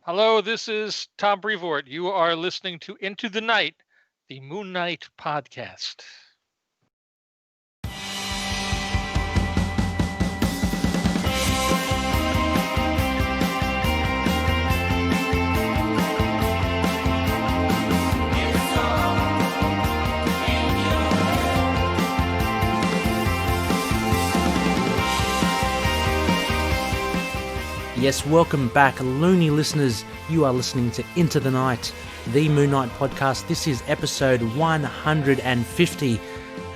Hello, this is Tom Brevoort. You are listening to Into the Night, the Moon Knight podcast. Yes, welcome back, loony listeners. You are listening to Into the Night, the Moon Knight podcast. This is episode 150,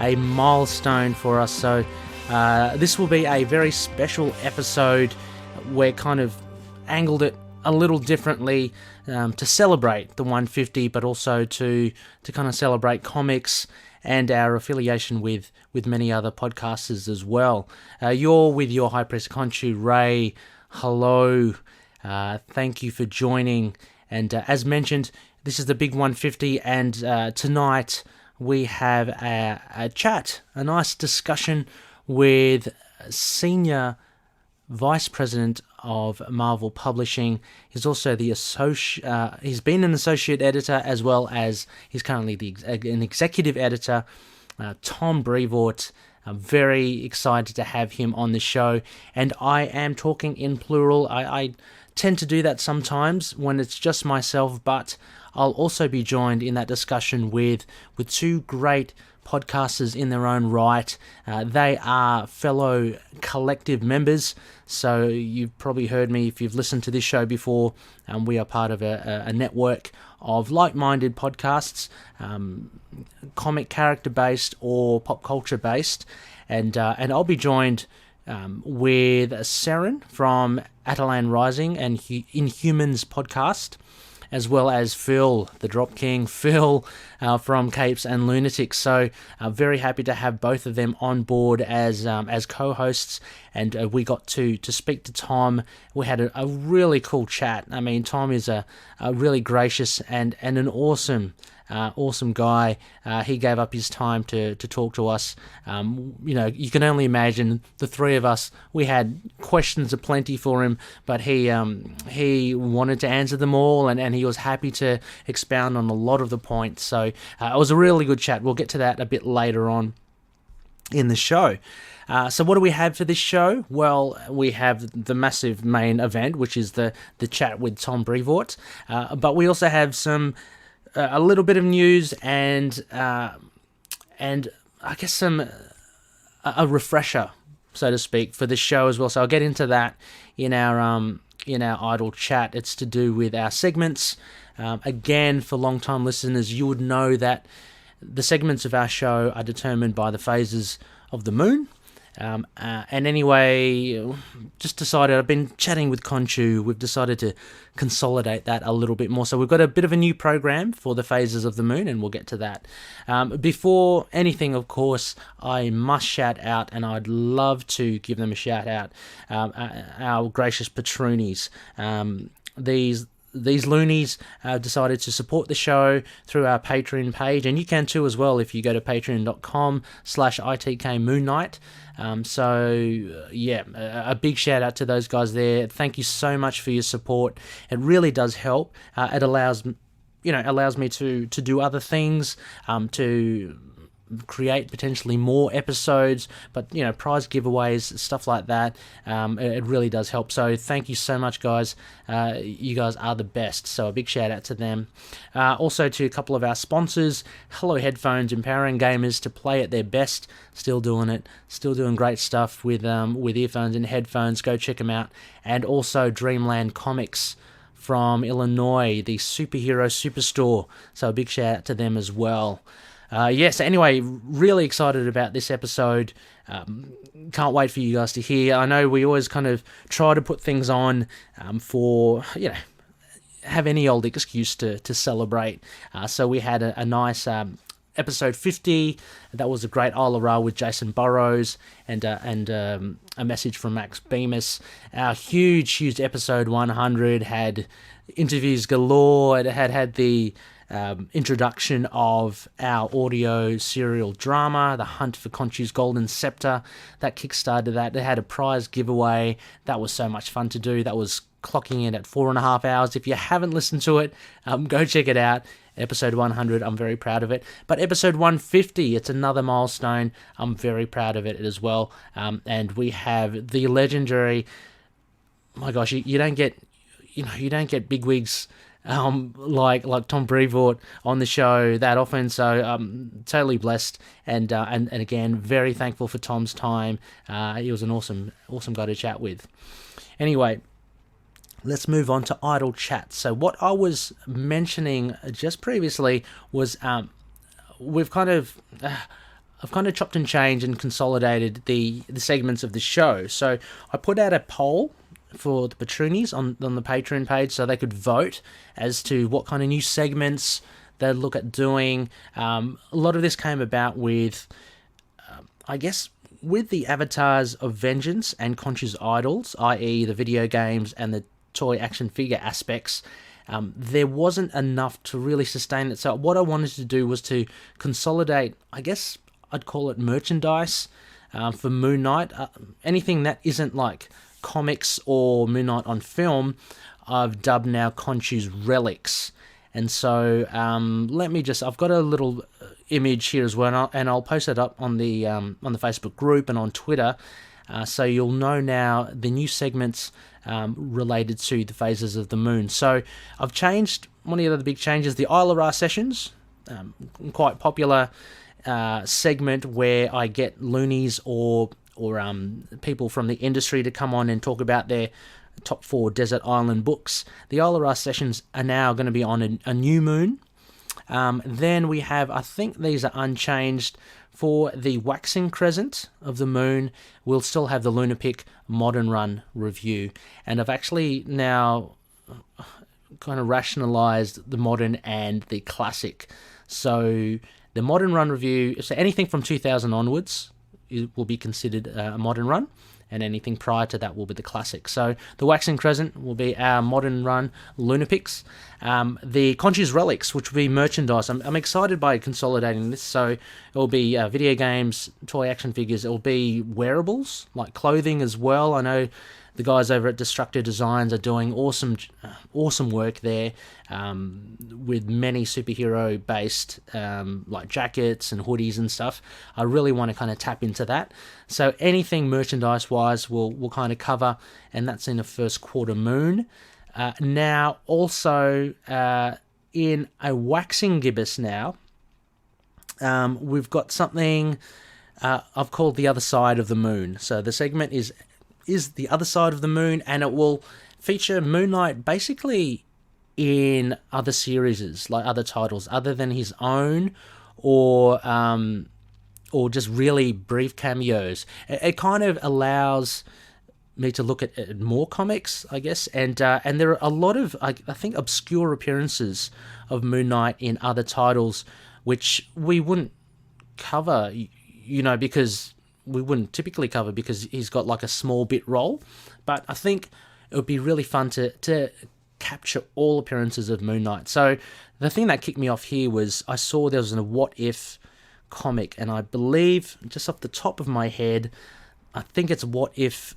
a milestone for us. So this will be a very special episode. We're kind of angled it a little differently to celebrate the 150, but also to kind of celebrate comics and our affiliation with many other podcasters as well. You're with your High Priest of Khonshu Rey. Hello, thank you for joining, and as mentioned, this is the big 150, and tonight we have a chat, a nice discussion with Senior Vice President of Marvel Publishing. He's also the he's been an associate editor, as well as he's currently an executive editor, Tom Brevoort. I'm very excited to have him on the show, and I am talking in plural. I tend to do that sometimes when it's just myself, but I'll also be joined in that discussion with two great podcasters in their own right. They are fellow collective members, so you've probably heard me if you've listened to this show before. We are part of a network of like-minded podcasts, comic character-based or pop culture-based, and I'll be joined with Seren from Attilan Rising and Inhumans Podcast, as well as Phil, the Drop King, Phil from Capes and Lunatics. So very happy to have both of them on board as co-hosts, and we got to speak to Tom. We had a really cool chat. I mean, Tom is a really gracious and an awesome guy. He gave up his time to talk to us. You can only imagine the three of us. We had questions aplenty for him, but he wanted to answer them all, and he was happy to expound on a lot of the points. So it was a really good chat. We'll get to that a bit later on in the show. So what do we have for this show? Well, we have the massive main event, which is the chat with Tom Brevoort, but we also have a little bit of news and I guess a refresher, so to speak, for the show as well. So I'll get into that in our idle chat. It's to do with our segments. Again, for long-time listeners, you would know that the segments of our show are determined by the phases of the moon. And anyway, just decided, I've been chatting with Khonshu, we've decided to consolidate that a little bit more. So we've got a bit of a new program for the phases of the moon, and we'll get to that. Before anything, of course, I must shout out, and I'd love to give them a shout out, our gracious patroonies. These loonies decided to support the show through our Patreon page, and you can too as well if you go to patreon.com/ITKMoonKnight. A big shout out to those guys there. Thank you so much for your support. It really does help. It allows me to do other things, to create potentially more episodes, but prize giveaways, stuff like that. It really does help. So thank you so much, guys. You guys are the best. So a big shout out to them. Also to a couple of our sponsors. Hello Headphones, empowering gamers to play at their best. Still doing it. Still doing great stuff with earphones and headphones. Go check them out. And also Dreamland Comics from Illinois, the superhero superstore. So a big shout out to them as well. Anyway, really excited about this episode. Can't wait for you guys to hear. I know we always kind of try to put things on for, have any old excuse to celebrate. So we had a nice episode 50. That was a great Ola with Jason Burrows and a message from Max Bemis. Our huge episode 100 had interviews galore. It had the introduction of our audio serial drama, The Hunt for Khonshu's Golden Scepter. That kickstarted that. They had a prize giveaway. That was so much fun to do. That was clocking in at 4.5 hours. If you haven't listened to it, go check it out. Episode 100, I'm very proud of it. But episode 150, it's another milestone. I'm very proud of it as well. And we have the legendary. My gosh, you don't get, you don't get bigwigs like Tom Brevoort on the show that often. So I'm totally blessed, and again, very thankful for Tom's time. He was an awesome guy to chat with. Anyway, let's move on to idle chat. So what I was mentioning just previously was I've kind of chopped and changed and consolidated the segments of the show. So I put out a poll for the patroonies on the Patreon page so they could vote as to what kind of new segments they'd look at doing. A lot of this came about with, I guess, with the avatars of vengeance and Khonshu's idols, i.e. the video games and the toy action figure aspects. There wasn't enough to really sustain it. So what I wanted to do was to consolidate, I guess I'd call it merchandise for Moon Knight. Anything that isn't like comics or Moon Knight on film, I've dubbed now Khonshu's relics. And so I've got a little image here as well, and I'll post it up on the Facebook group and on Twitter, so you'll know now the new segments related to the phases of the moon. So I've changed one of the other big changes, the Isla Ra sessions, quite popular segment where I get loonies or people from the industry to come on and talk about their top 4 desert island books. The Isla Ra sessions are now going to be on a new moon. Then we have, I think these are unchanged, for the waxing crescent of the moon. We'll still have the Lunatics Modern Run review. And I've actually now kind of rationalized the modern and the classic. So the Modern Run review, so anything from 2000 onwards will be considered a modern run, and anything prior to that will be the classic. So the Waxing Crescent will be our modern run Lunatics. The Khonshu's Relics, which will be merchandise. I'm excited by consolidating this. So it will be video games, toy action figures. It will be wearables, like clothing as well. I know the guys over at Destructor Designs are doing awesome work there, with many superhero-based like jackets and hoodies and stuff. I really want to kind of tap into that. So anything merchandise-wise we'll kind of cover, and that's in the first quarter moon. Now, also in a waxing gibbous now, we've got something I've called The Other Side of the Moon. So the segment is The Other Side of the Moon, and it will feature Moon Knight basically in other series, like other titles, other than his own, or just really brief cameos. It kind of allows me to look at more comics, I guess, and there are a lot of, I think, obscure appearances of Moon Knight in other titles, which we wouldn't cover, because we wouldn't typically cover because he's got like a small bit role. But I think it would be really fun to capture all appearances of Moon Knight. So the thing that kicked me off here was I saw there was a What If comic, and I believe, just off the top of my head, I think it's What If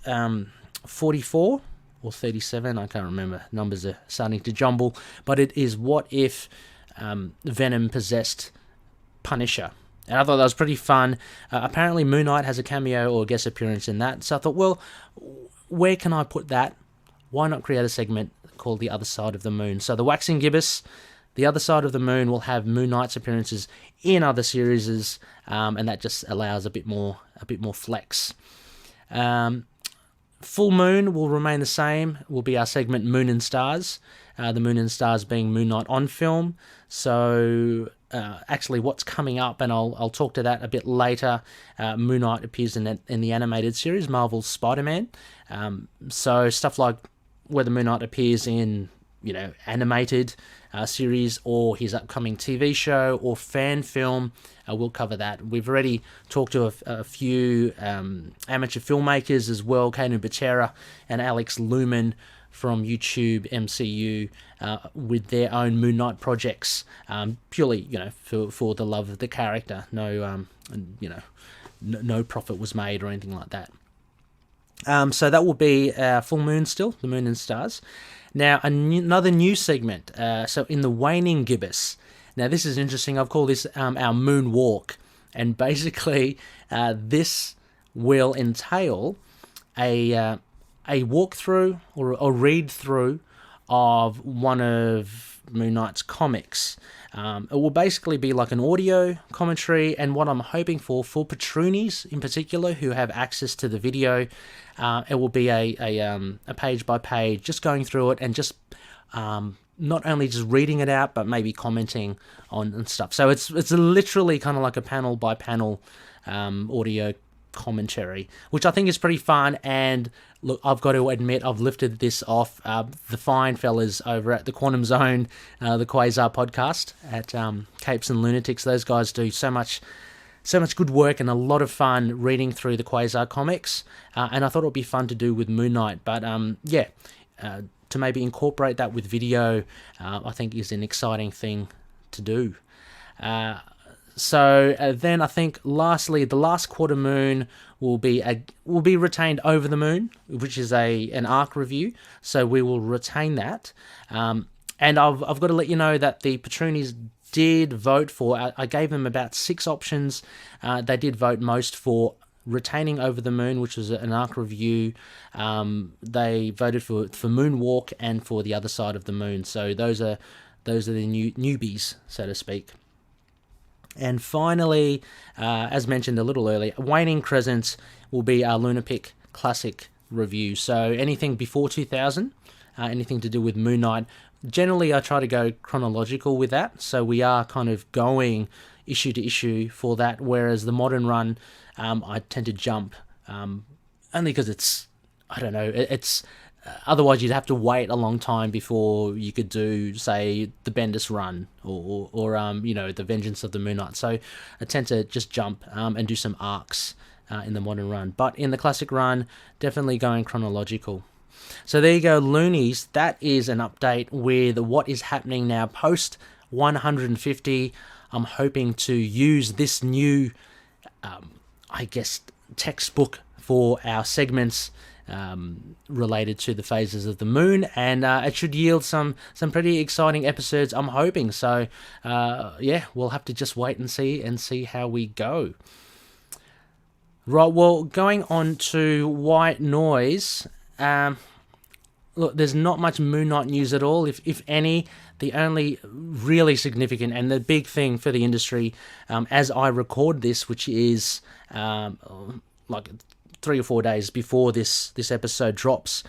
44 or 37, I can't remember, numbers are starting to jumble, but it is What If Venom possessed Punisher. And I thought that was pretty fun. Apparently Moon Knight has a cameo or guest appearance in that. So I thought, well, where can I put that? Why not create a segment called The Other Side of the Moon? So the Waxing Gibbous, The Other Side of the Moon, will have Moon Knight's appearances in other series, and that just allows a bit more flex. Full Moon will remain the same. Will be our segment Moon and Stars. The Moon and Stars being Moon Knight on film. So actually what's coming up, and I'll talk to that a bit later, Moon Knight appears in the animated series, Marvel's Spider-Man. So stuff like whether Moon Knight appears in, animated series or his upcoming TV show or fan film, we'll cover that. We've already talked to a few amateur filmmakers as well, Kanu Batera and Alex Lumen, from YouTube MCU with their own Moon Knight projects, purely, for the love of the character. No, no profit was made or anything like that. So that will be Full Moon still, the Moon and Stars. Now, another new segment, so in the waning gibbous. Now, this is interesting. I've called this our Moon Walk. And basically, this will entail a walkthrough or a read-through of one of Moon Knight's comics. It will basically be like an audio commentary, and what I'm hoping for patroonies in particular who have access to the video, it will be a page by page, just going through it and just not only just reading it out, but maybe commenting on stuff. So it's literally kind of like a panel by panel audio commentary, which I think is pretty fun. And look, I've got to admit, I've lifted this off the fine fellas over at the Quantum Zone, the Quasar podcast at Capes and Lunatics. Those guys do so much good work and a lot of fun reading through the Quasar comics. And I thought it would be fun to do with Moon Knight. But to maybe incorporate that with video, I think is an exciting thing to do. So then I think lastly, the last quarter moon will be retained over the moon, which is an arc review. So we will retain that. And I've got to let you know that the patroonies did vote for. I gave them about 6 options. They did vote most for retaining Over the Moon, which was an arc review. They voted for Moonwalk and for The Other Side of the Moon. So those are the newbies, so to speak. And finally, as mentioned a little earlier, Waning Crescent will be our Lunapic Classic review. So anything before 2000, anything to do with Moon Knight. Generally, I try to go chronological with that. So we are kind of going issue to issue for that, whereas the modern run, I tend to jump, only because it's otherwise you'd have to wait a long time before you could do, say, the Bendis run or the Vengeance of the Moon Knight. So I tend to just jump and do some arcs in the modern run. But in the classic run, definitely going chronological. So there you go, Loonies. That is an update with what is happening now post 150. I'm hoping to use this new, textbook for our segments related to the phases of the moon, and it should yield some pretty exciting episodes, I'm hoping. So we'll have to just wait and see how we go. Right, well, going on to White Noise. Look, there's not much Moon Knight news at all, if any. The only really significant and the big thing for the industry, as I record this, which is like 3 or 4 days before this episode drops,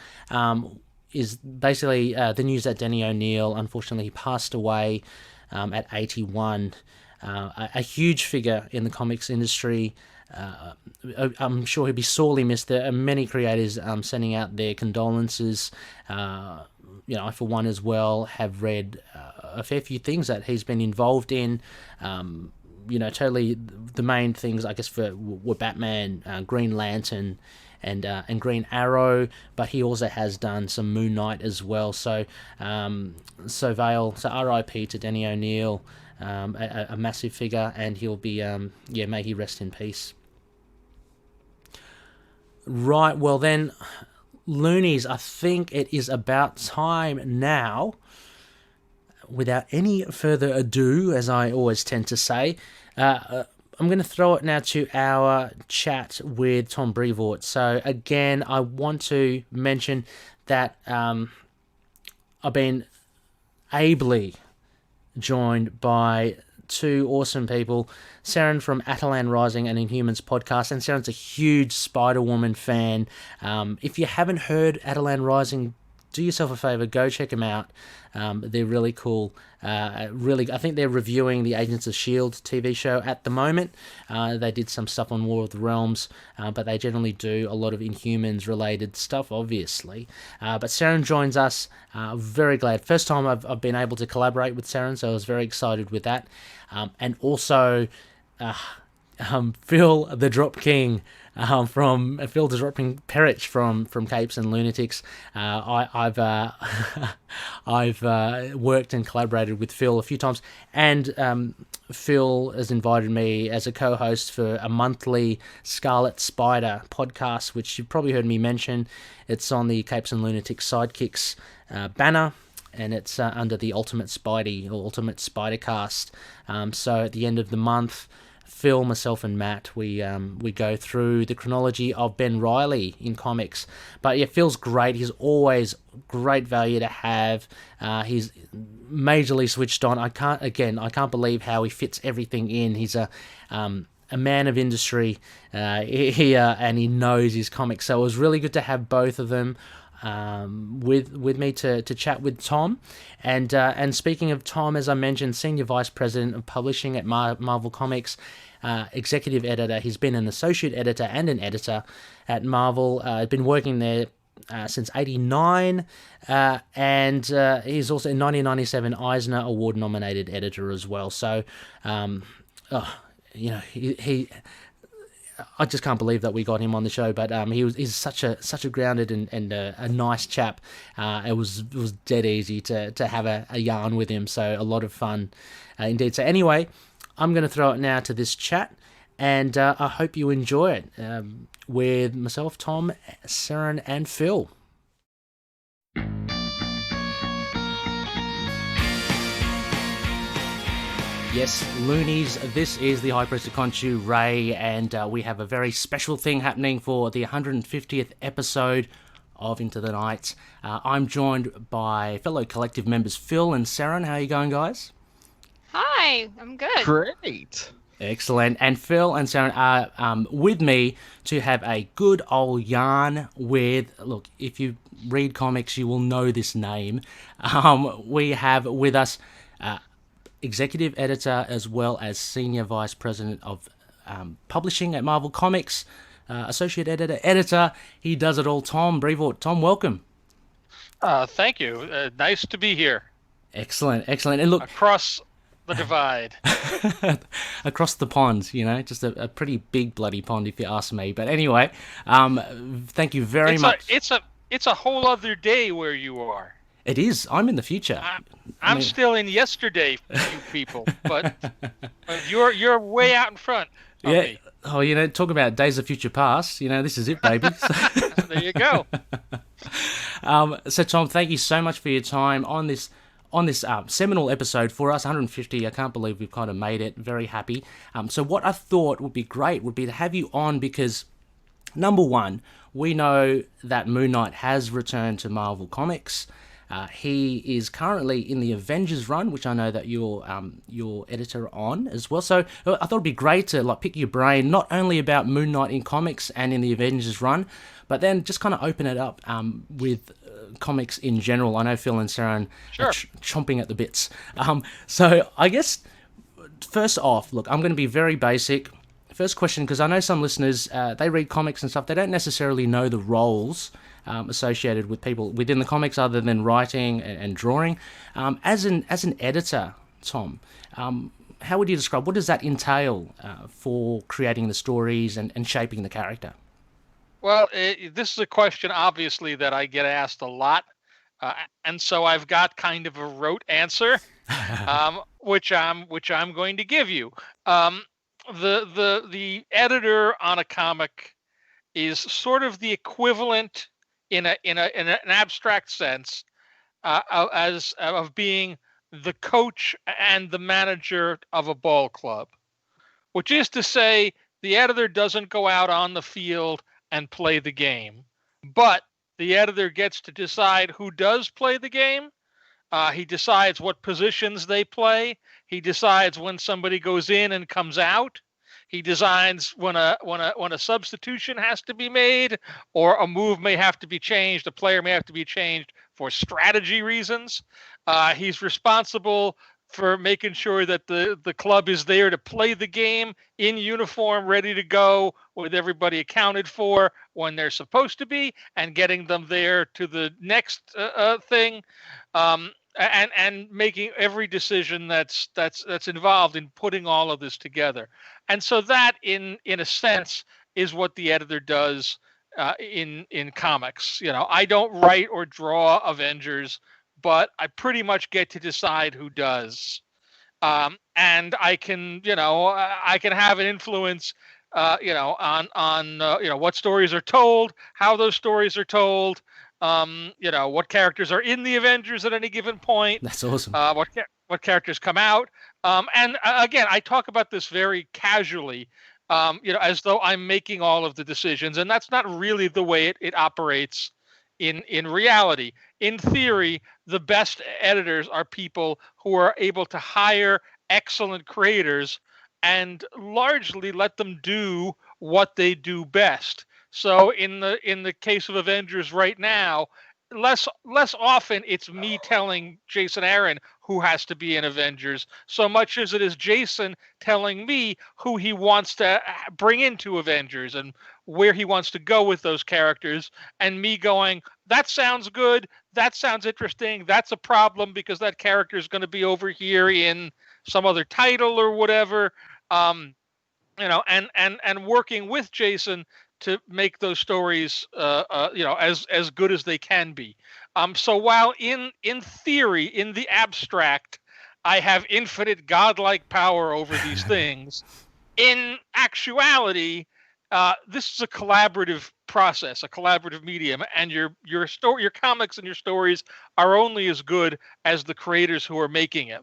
is basically the news that Denny O'Neil unfortunately passed away at 81. A huge figure in the comics industry. I'm sure he'll be sorely missed. There are many creators sending out their condolences. I, for one, as well, have read a fair few things that he's been involved in. Totally the main things, I guess, were Batman, Green Lantern, and Green Arrow, but he also has done some Moon Knight as well. So R.I.P. to Denny O'Neil, a massive figure, and he'll be, may he rest in peace. Right, well then, Loonies, I think it is about time now, without any further ado, as I always tend to say, I'm going to throw it now to our chat with Tom Brevoort. So again, I want to mention that I've been ably joined by 2 awesome people, Seren from Attilan Rising and Inhumans Podcast, and Seren's a huge Spider-Woman fan. If you haven't heard Attilan Rising, do yourself a favor, go check them out. They're really cool. I think they're reviewing the Agents of S.H.I.E.L.D. TV show at the moment. They did some stuff on War of the Realms, but they generally do a lot of Inhumans-related stuff, obviously. But Seren joins us. Very glad. First time I've been able to collaborate with Seren, so I was very excited with that. And also, Phil the Drop King from Phil the Drop King Perich from Capes and Lunatics. I've I've worked and collaborated with Phil a few times, and Phil has invited me as a co-host for a monthly Scarlet Spider podcast, which you've probably heard me mention. It's on the Capes and Lunatics Sidekicks banner, and it's under the Ultimate Spidey or Ultimate Spidercast. So at the end of the month, Phil, myself, and Matt, we go through the chronology of Ben Reilly in comics. But yeah, Phil's great. He's always great value to have. He's majorly switched on. I can't believe how he fits everything in. He's a man of industry here, and he knows his comics. So it was really good to have both of them with me to chat with Tom. And speaking of Tom, as I mentioned, Senior Vice President of Publishing at Marvel Comics, Executive Editor. He's been an Associate Editor and an Editor at Marvel. Been working there since '89, and he's also in 1997 Eisner Award nominated editor as well. So, he I just can't believe that we got him on the show, but he's such a grounded and a nice chap. It was dead easy to have a yarn with him, so a lot of fun indeed. So anyway, I'm going to throw it now to this chat, and I hope you enjoy it with myself, Tom, Seren, and Phil. Yes, loonies, this is the High Priest of Khonshu Rey, and we have a very special thing happening for the 150th episode of Into the Night. I'm joined by fellow collective members Phil and Seren. How are you going, guys? Hi, I'm good. Great. Excellent. And Phil and Seren are with me to have a good old yarn with, look, if you read comics, you will know this name. We have with us Executive Editor as well as Senior Vice President of Publishing at Marvel Comics, Associate Editor. He does it all, Tom Brevoort. Tom, welcome. Thank you. Nice to be here. Excellent. And look, across the divide. Across the pond, just a pretty big bloody pond if you ask me. But anyway, thank you very much. It's a whole other day where you are. It is. I'm in the future. I'm still in yesterday, you people, but you're way out in front of me. Oh, talk about days of future past. This is it, baby. There you go. So, Tom, thank you so much for your time on this seminal episode for us, 150. I can't believe we've kind of made it. Very happy. So, what I thought would be great would be to have you on because, number one, we know that Moon Knight has returned to Marvel Comics. He is currently in the Avengers run, which I know that you're editor on as well. So I thought it'd be great to pick your brain not only about Moon Knight in comics and in the Avengers run, but then just kind of open it up with comics in general. I know Phil and Seren are chomping at the bits. So I guess first off, look, I'm going to be very basic. First question, because I know some listeners, they read comics and stuff, they don't necessarily know the roles associated with people within the comics other than writing and drawing. As an editor, Tom, how would you describe, what does that entail for creating the stories and shaping the character? Well, this is a question, obviously, that I get asked a lot, and so I've got kind of a rote answer, which I'm going to give you. The editor on a comic is sort of the equivalent in an abstract sense as of being the coach and the manager of a ball club, which is to say the editor doesn't go out on the field and play the game, but the editor gets to decide who does play the game. He decides what positions they play. He decides when somebody goes in and comes out. He designs when a substitution has to be made, or a move may have to be changed, a player may have to be changed for strategy reasons. He's responsible for making sure that the club is there to play the game in uniform, ready to go, with everybody accounted for when they're supposed to be, and getting them there to the next thing. and making every decision that's involved in putting all of this together. And so that, in a sense, is what the editor does in comics. I don't write or draw Avengers, but I pretty much get to decide who does. And I can, I can have an influence, on what stories are told, how those stories are told, what characters are in the Avengers at any given point. That's awesome. What characters come out. And again, I talk about this very casually, as though I'm making all of the decisions, and that's not really the way it operates in reality. In theory, the best editors are people who are able to hire excellent creators and largely let them do what they do best. So in the case of Avengers right now, less often it's me telling Jason Aaron who has to be in Avengers, so much as it is Jason telling me who he wants to bring into Avengers and where he wants to go with those characters, and me going, that sounds good, that sounds interesting, that's a problem because that character is going to be over here in some other title or whatever. And working with Jason to make those stories, as good as they can be. So while in theory, in the abstract, I have infinite godlike power over these things, in actuality, this is a collaborative process, a collaborative medium, and your comics and your stories are only as good as the creators who are making it.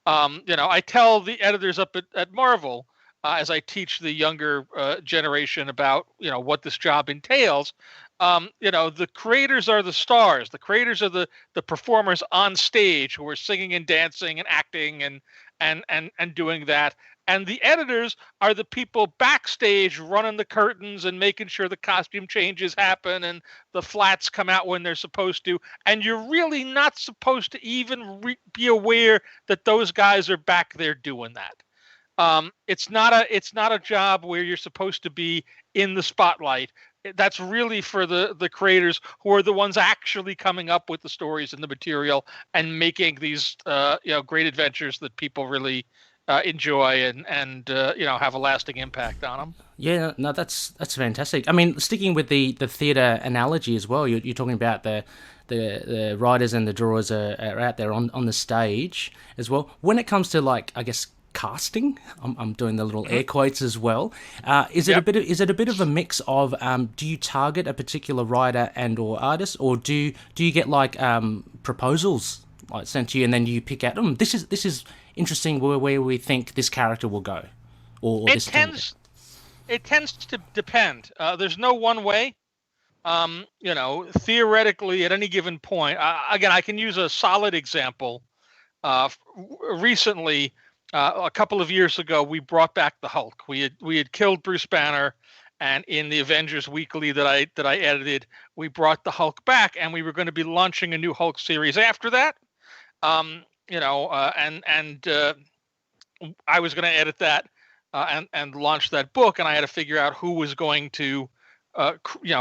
I tell the editors up at Marvel, as I teach the younger generation about what this job entails. The creators are the stars. The creators are the performers on stage who are singing and dancing and acting and doing that. And the editors are the people backstage running the curtains and making sure the costume changes happen and the flats come out when they're supposed to. And you're really not supposed to even be aware that those guys are back there doing that. It's not a job where you're supposed to be in the spotlight. That's really for the creators who are the ones actually coming up with the stories and the material and making these great adventures that people really enjoy and have a lasting impact on them. Yeah, no, that's fantastic. I mean, sticking with the theatre analogy as well, you're talking about the writers and the drawers are out there on the stage as well. When it comes to, like, I guess, casting, I'm doing the little air quotes as well. Is it a bit of a mix of do you target a particular writer and or artist, or do you get like proposals like sent to you and then you pick out this is interesting where we think this character will go, or it tends to depend. There's no one way. Theoretically, at any given point, again, I can use a solid example. Recently, a couple of years ago, we brought back the Hulk. We had killed Bruce Banner, and in the Avengers Weekly that I edited, we brought the Hulk back, and we were going to be launching a new Hulk series after that. I was going to edit that and launch that book, and I had to figure out who was going to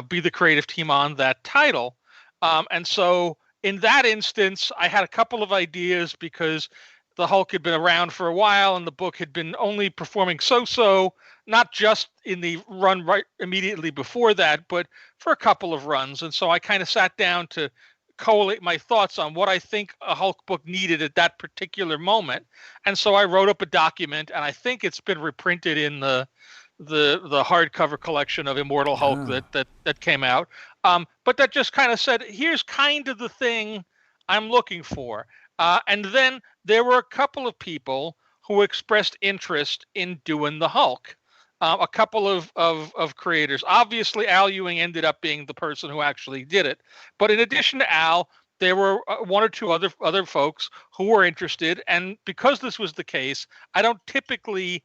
be the creative team on that title. And so in that instance, I had a couple of ideas because the Hulk had been around for a while and the book had been only performing so-so, not just in the run right immediately before that, but for a couple of runs. And so I kind of sat down to collate my thoughts on what I think a Hulk book needed at that particular moment. And so I wrote up a document, and I think it's been reprinted in the hardcover collection of Immortal Hulk that came out. But that just kind of said, here's kind of the thing I'm looking for. And then there were a couple of people who expressed interest in doing the Hulk. A couple of creators. Obviously, Al Ewing ended up being the person who actually did it. But in addition to Al, there were one or two other folks who were interested. And because this was the case, I don't typically...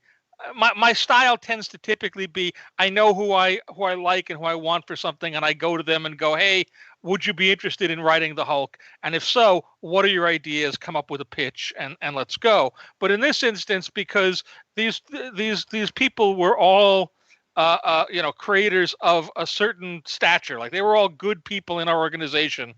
My style tends to typically be, I know who I like and who I want for something, and I go to them and go, hey, would you be interested in writing the Hulk? And if so, what are your ideas? Come up with a pitch and let's go. But in this instance, because these people were all creators of a certain stature, like they were all good people in our organization,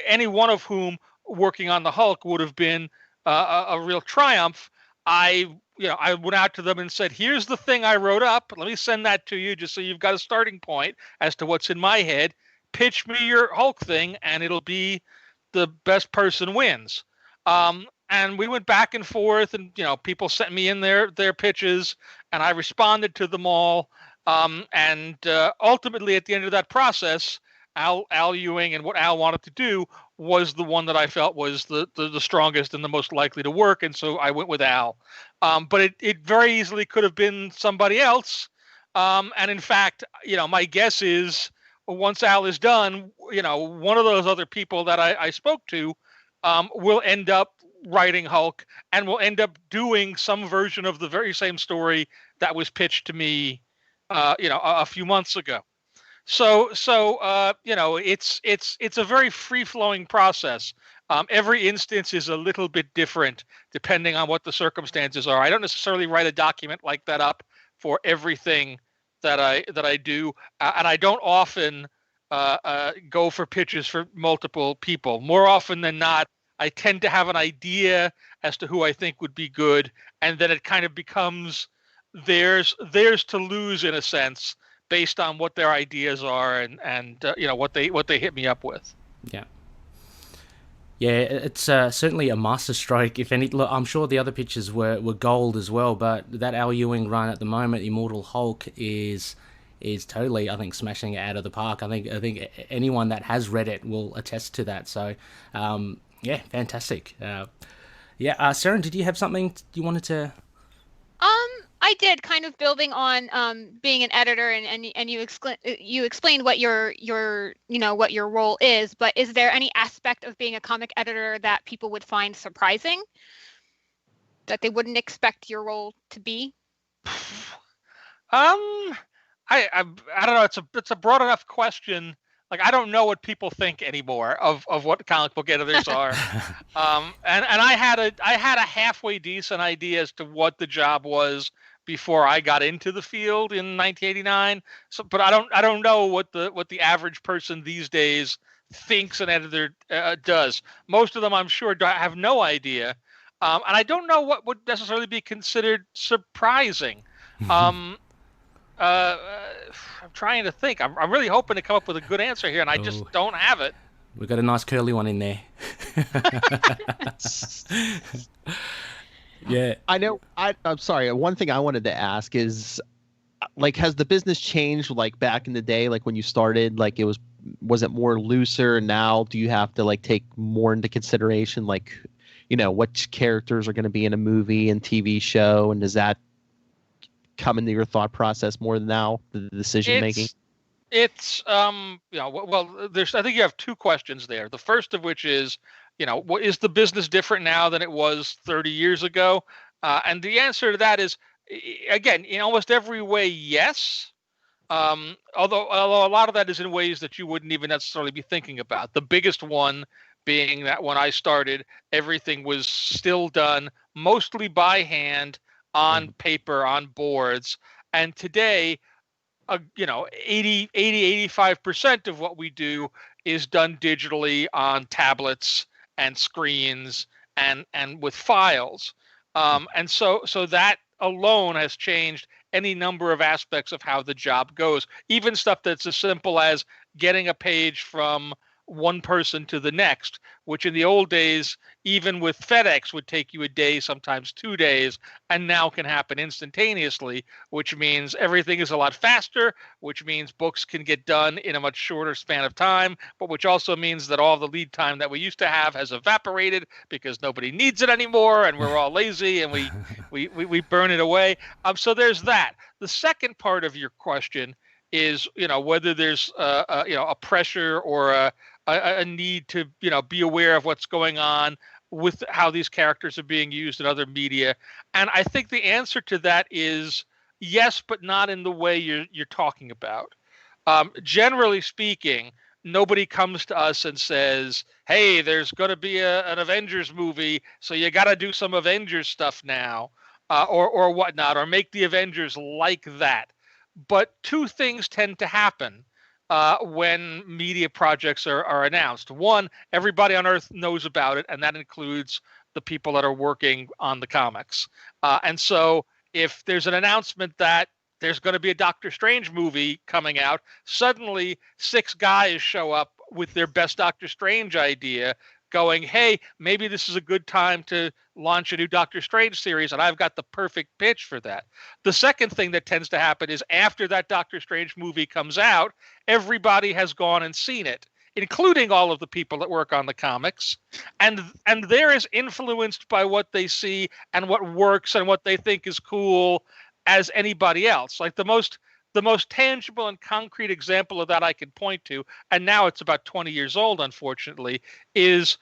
any one of whom working on the Hulk would have been a real triumph. I went out to them and said, "Here's the thing I wrote up. Let me send that to you, just so you've got a starting point as to what's in my head. Pitch me your Hulk thing, and it'll be the best person wins." And we went back and forth, and people sent me in their pitches, and I responded to them all. And ultimately, at the end of that process, Al Ewing and what Al wanted to do was the one that I felt was the strongest and the most likely to work, and so I went with Al. But it very easily could have been somebody else. And in fact, my guess is once Al is done, one of those other people that I spoke to will end up writing Hulk and will end up doing some version of the very same story that was pitched to me, a few months ago. So it's a very free flowing process. Every instance is a little bit different depending on what the circumstances are. I don't necessarily write a document like that up for everything that I do, and I don't often go for pitches for multiple people. More often than not, I tend to have an idea as to who I think would be good, and then it kind of becomes theirs to lose in a sense, based on what their ideas are and what they hit me up with. Yeah. Yeah, it's certainly a masterstroke. If any, look, I'm sure the other pitches were gold as well, but that Al Ewing run at the moment, Immortal Hulk, is totally, I think, smashing it out of the park. I think anyone that has read it will attest to that. So, yeah, fantastic. Seren, did you have something you wanted to? I did, kind of building on being an editor, and you explained what your what your role is. But is there any aspect of being a comic editor that people would find surprising, that they wouldn't expect your role to be? I don't know. It's a broad enough question. Like, I don't know what people think anymore of what comic book editors are. And I had a halfway decent idea as to what the job was before I got into the field in 1989. So, but I don't know what the average person these days thinks an editor does. Most of them, I'm sure, have no idea. And I don't know what would necessarily be considered surprising. I'm trying to think. I'm really hoping to come up with a good answer here, and I just don't have it. We've got a nice curly one in there. Yeah. I know. I'm sorry. One thing I wanted to ask is, like, has the business changed, like, back in the day, like when you started, like was it more looser, and now do you have to, like, take more into consideration, like, which characters are going to be in a movie and TV show, and does that come into your thought process more now, the decision making? It's there's, I think you have two questions there. The first of which is, what is the business different now than it was 30 years ago? And the answer to that is, again, in almost every way, yes. Although a lot of that is in ways that you wouldn't even necessarily be thinking about. The biggest one being that when I started, everything was still done mostly by hand, on paper, on boards. And today, 85% of what we do is done digitally on tablets and screens and with files. And so that alone has changed any number of aspects of how the job goes. Even stuff that's as simple as getting a page from one person to the next, which in the old days, even with FedEx, would take you a day, sometimes 2 days, and now can happen instantaneously, which means everything is a lot faster, which means books can get done in a much shorter span of time, but which also means that all the lead time that we used to have has evaporated because nobody needs it anymore, and we're all lazy, and we burn it away. So there's that. The second part of your question is, whether there's a pressure or a need to be aware of what's going on with how these characters are being used in other media. And I think the answer to that is yes, but not in the way you're talking about. Generally speaking, nobody comes to us and says, hey, there's going to be an Avengers movie, so you got to do some Avengers stuff now, or whatnot, or make the Avengers like that. But two things tend to happen. when media projects are announced. One, everybody on Earth knows about it, and that includes the people that are working on the comics. And so if there's an announcement that there's going to be a Doctor Strange movie coming out, suddenly 6 guys show up with their best Doctor Strange idea going, hey, maybe this is a good time to launch a new Doctor Strange series, and I've got the perfect pitch for that. The second thing that tends to happen is after that Doctor Strange movie comes out, everybody has gone and seen it, including all of the people that work on the comics, and they're as influenced by what they see and what works and what they think is cool as anybody else. Like the most tangible and concrete example of that I can point to, and now it's about 20 years old, unfortunately, is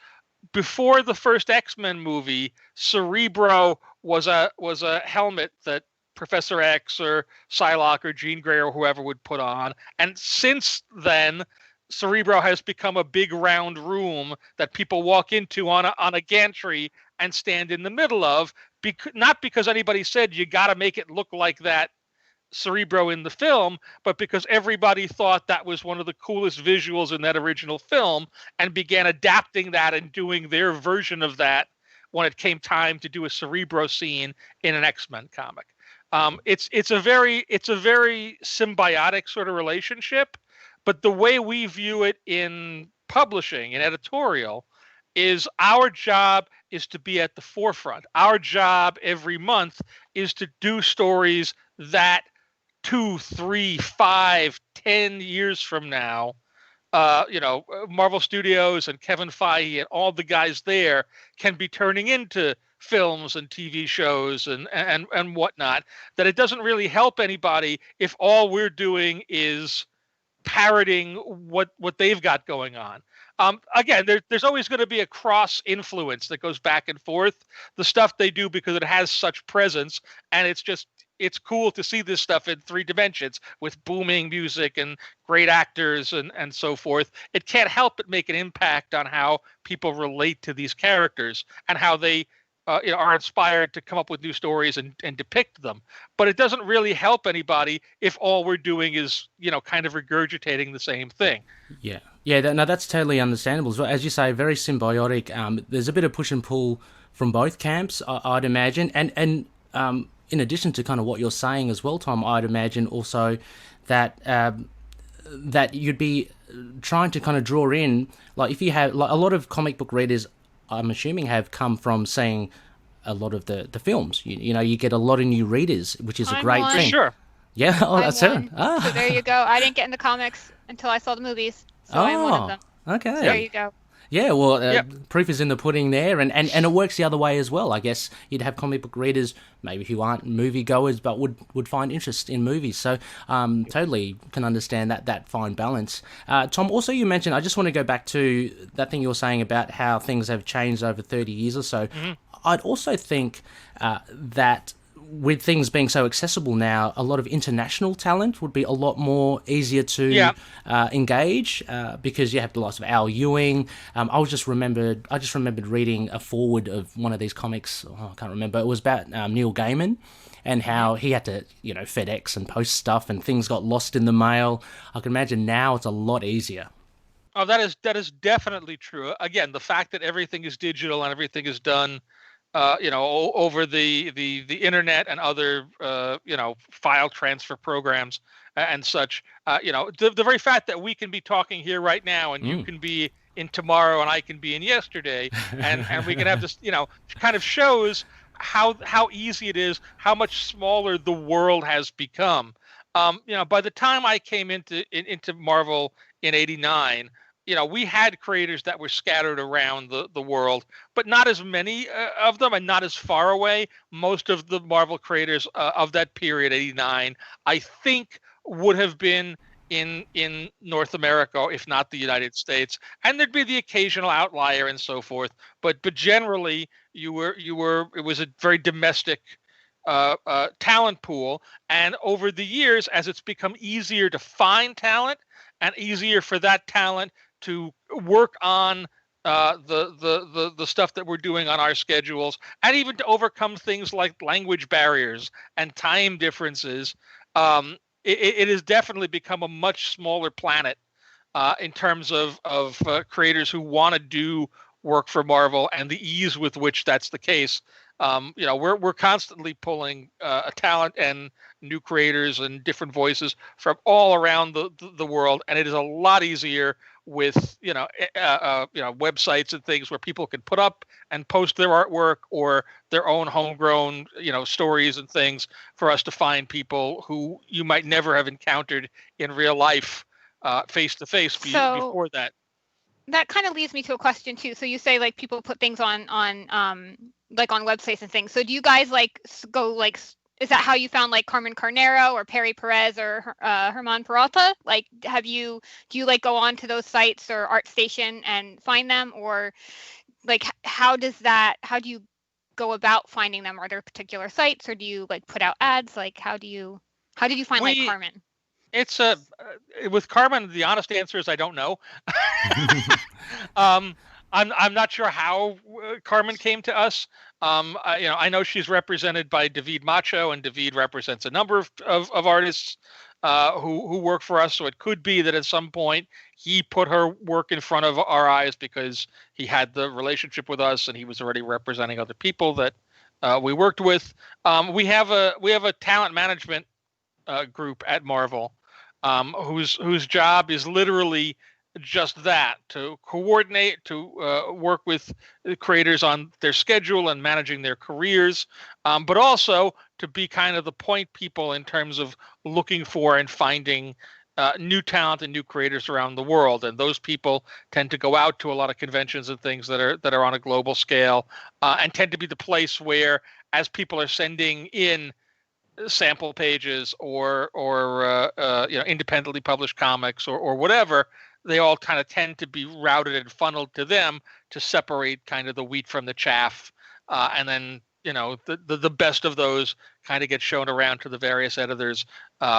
before the first X-Men movie, Cerebro was a helmet that Professor X or Psylocke or Jean Grey or whoever would put on. And since then, Cerebro has become a big round room that people walk into on a gantry and stand in the middle of, not because anybody said you got to make it look like that Cerebro in the film, but because everybody thought that was one of the coolest visuals in that original film and began adapting that and doing their version of that when it came time to do a Cerebro scene in an X-Men comic. It's a very symbiotic sort of relationship, but the way we view it in publishing and editorial is our job is to be at the forefront. Our job every month is to do stories that 2, 3, 5, 10 years from now, Marvel Studios and Kevin Feige and all the guys there can be turning into films and TV shows and whatnot, that it doesn't really help anybody if all we're doing is parroting what they've got going on. Again, there's always going to be a cross influence that goes back and forth. The stuff they do because it has such presence, and it's cool to see this stuff in 3 dimensions with booming music and great actors and so forth. It can't help but make an impact on how people relate to these characters and how they are inspired to come up with new stories and depict them. But it doesn't really help anybody if all we're doing is, kind of regurgitating the same thing. Yeah. Yeah, that's totally understandable. So, as you say, very symbiotic. There's a bit of push and pull from both camps, I'd imagine. And in addition to kind of what you're saying as well, Tom, I'd imagine also that that you'd be trying to kind of draw in, like if you have, like a lot of comic book readers, I'm assuming, have come from seeing a lot of the films. You get a lot of new readers, which is a great thing. Sure. Yeah, that's Seren. So there you go. I didn't get into comics until I saw the movies, so I'm one of them. Okay. So there you go. Yeah, well, proof is in the pudding there, and it works the other way as well. I guess you'd have comic book readers, maybe who aren't moviegoers, but would find interest in movies. So totally can understand that fine balance. Tom, also you mentioned, I just want to go back to that thing you were saying about how things have changed over 30 years or so. Mm-hmm. I'd also think that with things being so accessible now, a lot of international talent would be a lot more easier to engage because you have the likes of Al Ewing. I just remembered reading a foreword of one of these comics. I can't remember. It was about Neil Gaiman and how he had to, FedEx and post stuff, and things got lost in the mail. I can imagine now it's a lot easier. Oh, that is definitely true. Again, the fact that everything is digital and everything is done over the internet and other, file transfer programs and such, the very fact that we can be talking here right now and you can be in tomorrow and I can be in yesterday and we can have this, kind of shows how easy it is, how much smaller the world has become. By the time I came into Marvel in '89, we had creators that were scattered around the world, but not as many of them and not as far away. Most of the Marvel creators of that period, '89, I think would have been in North America, if not the United States. And there'd be the occasional outlier and so forth. But generally, it was a very domestic talent pool. And over the years, as it's become easier to find talent and easier for that talent to work on the stuff that we're doing on our schedules, and even to overcome things like language barriers and time differences, it has definitely become a much smaller planet in terms of creators who want to do work for Marvel and the ease with which that's the case. We're constantly pulling talent and new creators and different voices from all around the world, and it is a lot easier with websites and things where people can put up and post their artwork or their own homegrown stories and things for us to find people who you might never have encountered in real life face to face before that. That kind of leads me to a question too. So you say like people put things on like on websites and things. So do you guys like go like, is that how you found like Carmen Carnero or Perry Perez or Herman Peralta? Like, do you like go on to those sites or ArtStation and find them, or like how do you go about finding them? Are there particular sites, or do you like put out ads? Like how did you find like Carmen? It's with Carmen, the honest answer is I don't know. I'm not sure how Carmen came to us. I know she's represented by David Macho, and David represents a number of artists who work for us. So it could be that at some point he put her work in front of our eyes because he had the relationship with us, and he was already representing other people that we worked with. We have a talent management group at Marvel whose job is literally just that, to coordinate, to work with creators on their schedule and managing their careers, but also to be kind of the point people in terms of looking for and finding new talent and new creators around the world. And those people tend to go out to a lot of conventions and things that are on a global scale, and tend to be the place where, as people are sending in sample pages or independently published comics or whatever, they all kind of tend to be routed and funneled to them to separate kind of the wheat from the chaff. And then, the best of those kind of get shown around to the various editors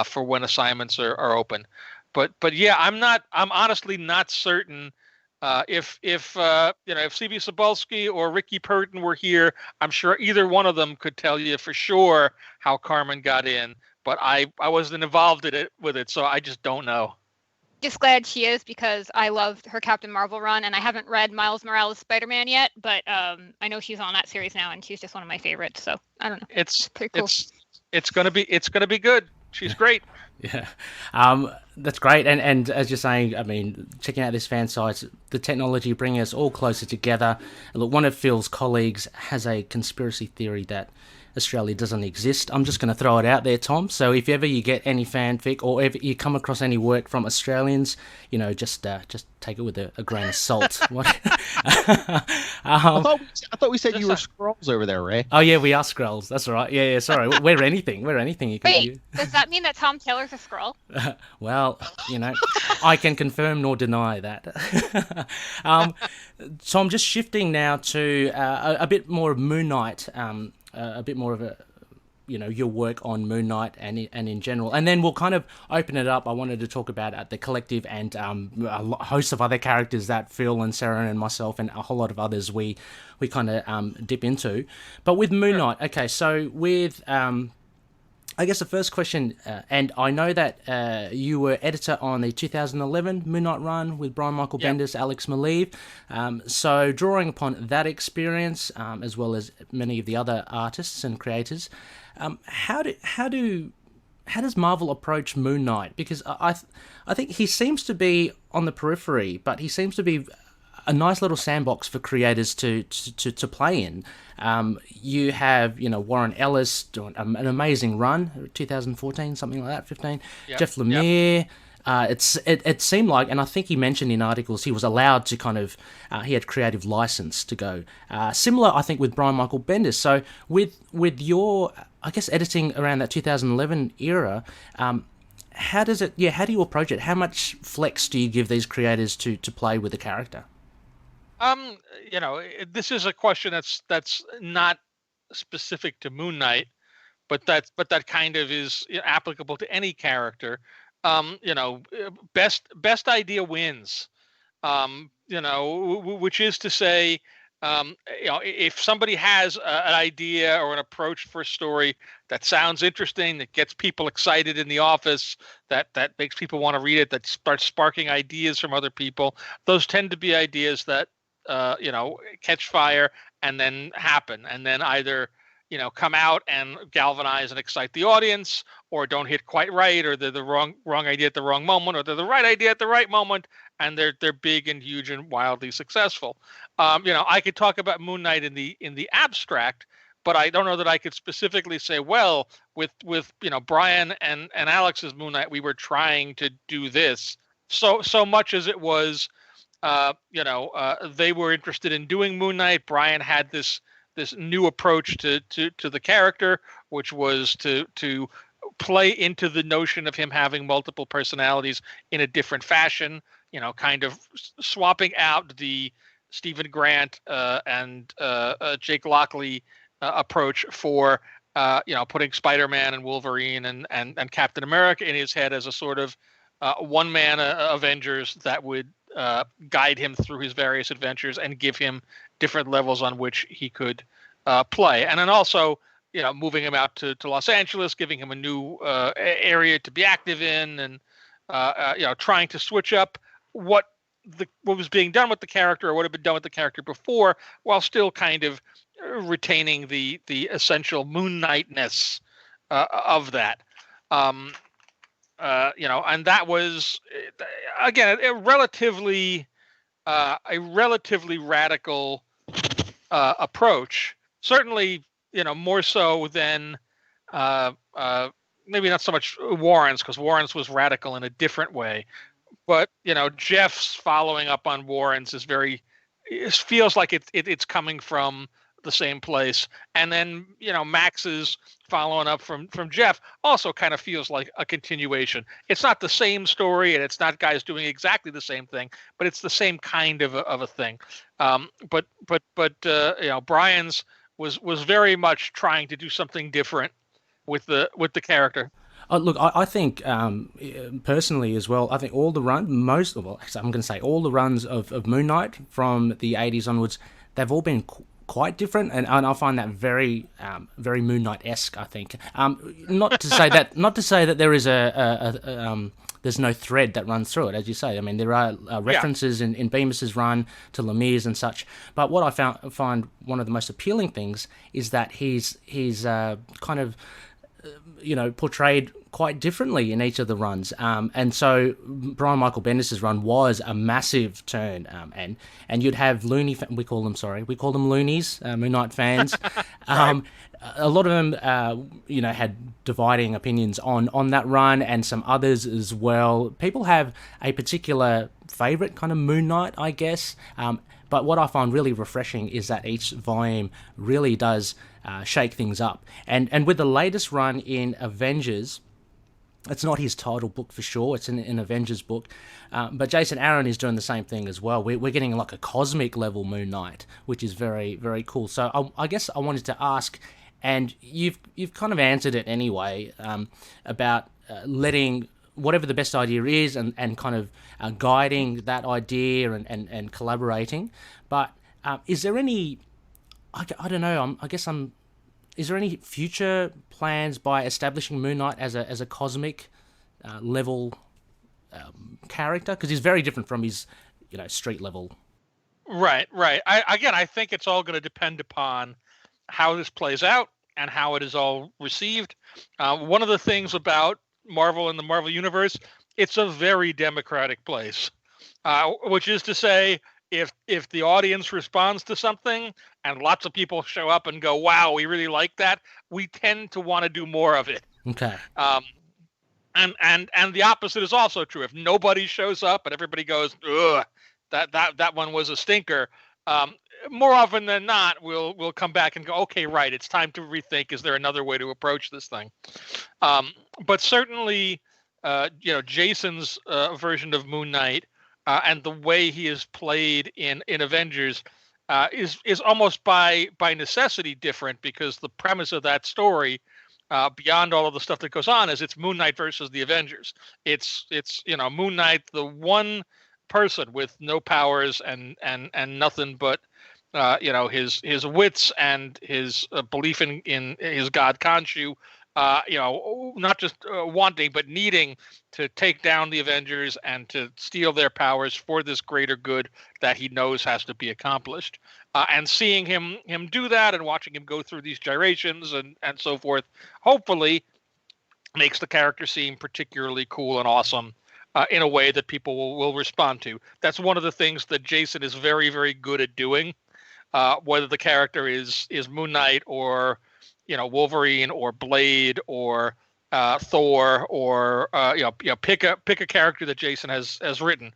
for when assignments are open. But yeah, I'm honestly not certain if C.B. Cebulski or Ricky Purton were here, I'm sure either one of them could tell you for sure how Carmen got in. But I wasn't involved in it with it, so I just don't know. Just glad she is, because I loved her Captain Marvel run, and I haven't read Miles Morales' Spider-Man yet, but I know she's on that series now, and she's just one of my favorites. So I don't know. It's pretty cool. It's gonna be good. She's great. Yeah, that's great. And as you're saying, I mean, checking out this fan site, the technology bringing us all closer together. Look, one of Phil's colleagues has a conspiracy theory that Australia doesn't exist. I'm just going to throw it out there, Tom. So if ever you get any fanfic or ever you come across any work from Australians, just take it with a grain of salt. I thought we said you were Skrulls over there, Ray. Oh yeah, we are Skrulls. That's all right. Yeah. Sorry, we're anything. We're anything. You can. Wait, does that mean that Tom Taylor's a Skrull? Well, I can confirm nor deny that. So I'm just shifting now to a bit more of Moon Knight. A bit more of your work on Moon Knight and in general, and then we'll kind of open it up. I wanted to talk about the collective and a host of other characters that Phil and Seren and myself and a whole lot of others we kind of dip into. But with Moon Knight, okay, so with I guess the first question, and I know that you were editor on the 2011 Moon Knight run with Brian Michael Bendis, Alex Maleev. So drawing upon that experience, as well as many of the other artists and creators, how does Marvel approach Moon Knight? Because I think he seems to be on the periphery, but he seems to be a nice little sandbox for creators to play in. You have Warren Ellis doing an amazing run, 2014, something like that, 15. Yep. Jeff Lemire. Yep. It seemed like, and I think he mentioned in articles, he was allowed to kind of he had creative license to go. Similar, I think, with Brian Michael Bendis. So with your, I guess, editing around that 2011 era. How do you approach it? How much flex do you give these creators to play with the character? This is a question that's not specific to Moon Knight, but that kind of is applicable to any character. Best idea wins. Which is to say, If somebody has an idea or an approach for a story that sounds interesting, that gets people excited in the office, that makes people want to read it, that starts sparking ideas from other people, those tend to be ideas that catch fire and then happen, and then either come out and galvanize and excite the audience, or don't hit quite right, or they're the wrong idea at the wrong moment, or they're the right idea at the right moment, and they're big and huge and wildly successful. I could talk about Moon Knight in the abstract, but I don't know that I could specifically say, well, with Brian and Alex's Moon Knight, we were trying to do this so much as it was, they were interested in doing Moon Knight. Brian had this new approach to the character, which was to play into the notion of him having multiple personalities in a different fashion, kind of swapping out the Stephen Grant and Jake Lockley approach for putting Spider-Man and Wolverine and Captain America in his head as a sort of one-man Avengers that would guide him through his various adventures and give him different levels on which he could play. And then also, moving him out to Los Angeles, giving him a new area to be active in, and trying to switch up what was being done with the character or what had been done with the character before, while still kind of retaining the essential Moon Knight-ness of that. And that was, again, a relatively radical approach. Certainly, more so than maybe not so much Warren's, because Warren's was radical in a different way. But Jeff's following up on Warren's it feels like it's coming from the same place. And then Max's following up from Jeff also kind of feels like a continuation. It's not the same story, and it's not guys doing exactly the same thing, but it's the same kind of a thing. But Brian's was very much trying to do something different with the character. Look, I think personally as well, I think all the runs of Moon Knight from the 80s onwards, they've all been quite different, and I find that very Moon Knight-esque, I think. Not to say that there is there's no thread that runs through it, as you say. I mean, there are references in Bemis's run to Lemire's and such. But what I find one of the most appealing things is that he's kind of portrayed quite differently in each of the runs. And so Brian Michael Bendis' run was a massive turn. And you'd have we call them loonies, Moon Knight fans. Right. A lot of them, had dividing opinions on that run, and some others as well. People have a particular favorite kind of Moon Knight, I guess. But what I find really refreshing is that each volume really does shake things up. And with the latest run in Avengers, it's not his title book for sure, it's an Avengers book, but Jason Aaron is doing the same thing as well. We're getting like a cosmic level Moon Knight, which is very, very cool. So I guess I wanted to ask, and you've kind of answered it anyway, about letting whatever the best idea is and kind of guiding that idea and collaborating. But is there any, I don't know, is there any future plans by establishing Moon Knight as a cosmic level character? Because he's very different from his street level. Right. I think it's all going to depend upon how this plays out and how it is all received. One of the things about Marvel and the Marvel Universe, it's a very democratic place, which is to say, if the audience responds to something and lots of people show up and go, wow, we really like that, we tend to want to do more of it. Okay. And the opposite is also true. If nobody shows up and everybody goes, ugh, that one was a stinker, more often than not, we'll come back and go, okay, right, it's time to rethink. Is there another way to approach this thing? But certainly, Jason's version of Moon Knight and the way he is played in Avengers is almost by necessity different, because the premise of that story, beyond all of the stuff that goes on, is it's Moon Knight versus the Avengers. It's Moon Knight, the one person with no powers and nothing but his wits and his belief in his god Khonshu, not just wanting but needing to take down the Avengers and to steal their powers for this greater good that he knows has to be accomplished. And seeing him do that and watching him go through these gyrations and so forth, hopefully makes the character seem particularly cool and awesome in a way that people will respond to. That's one of the things that Jason is very, very good at doing. Whether the character is Moon Knight or Wolverine or Blade or Thor or pick a character that Jason has written.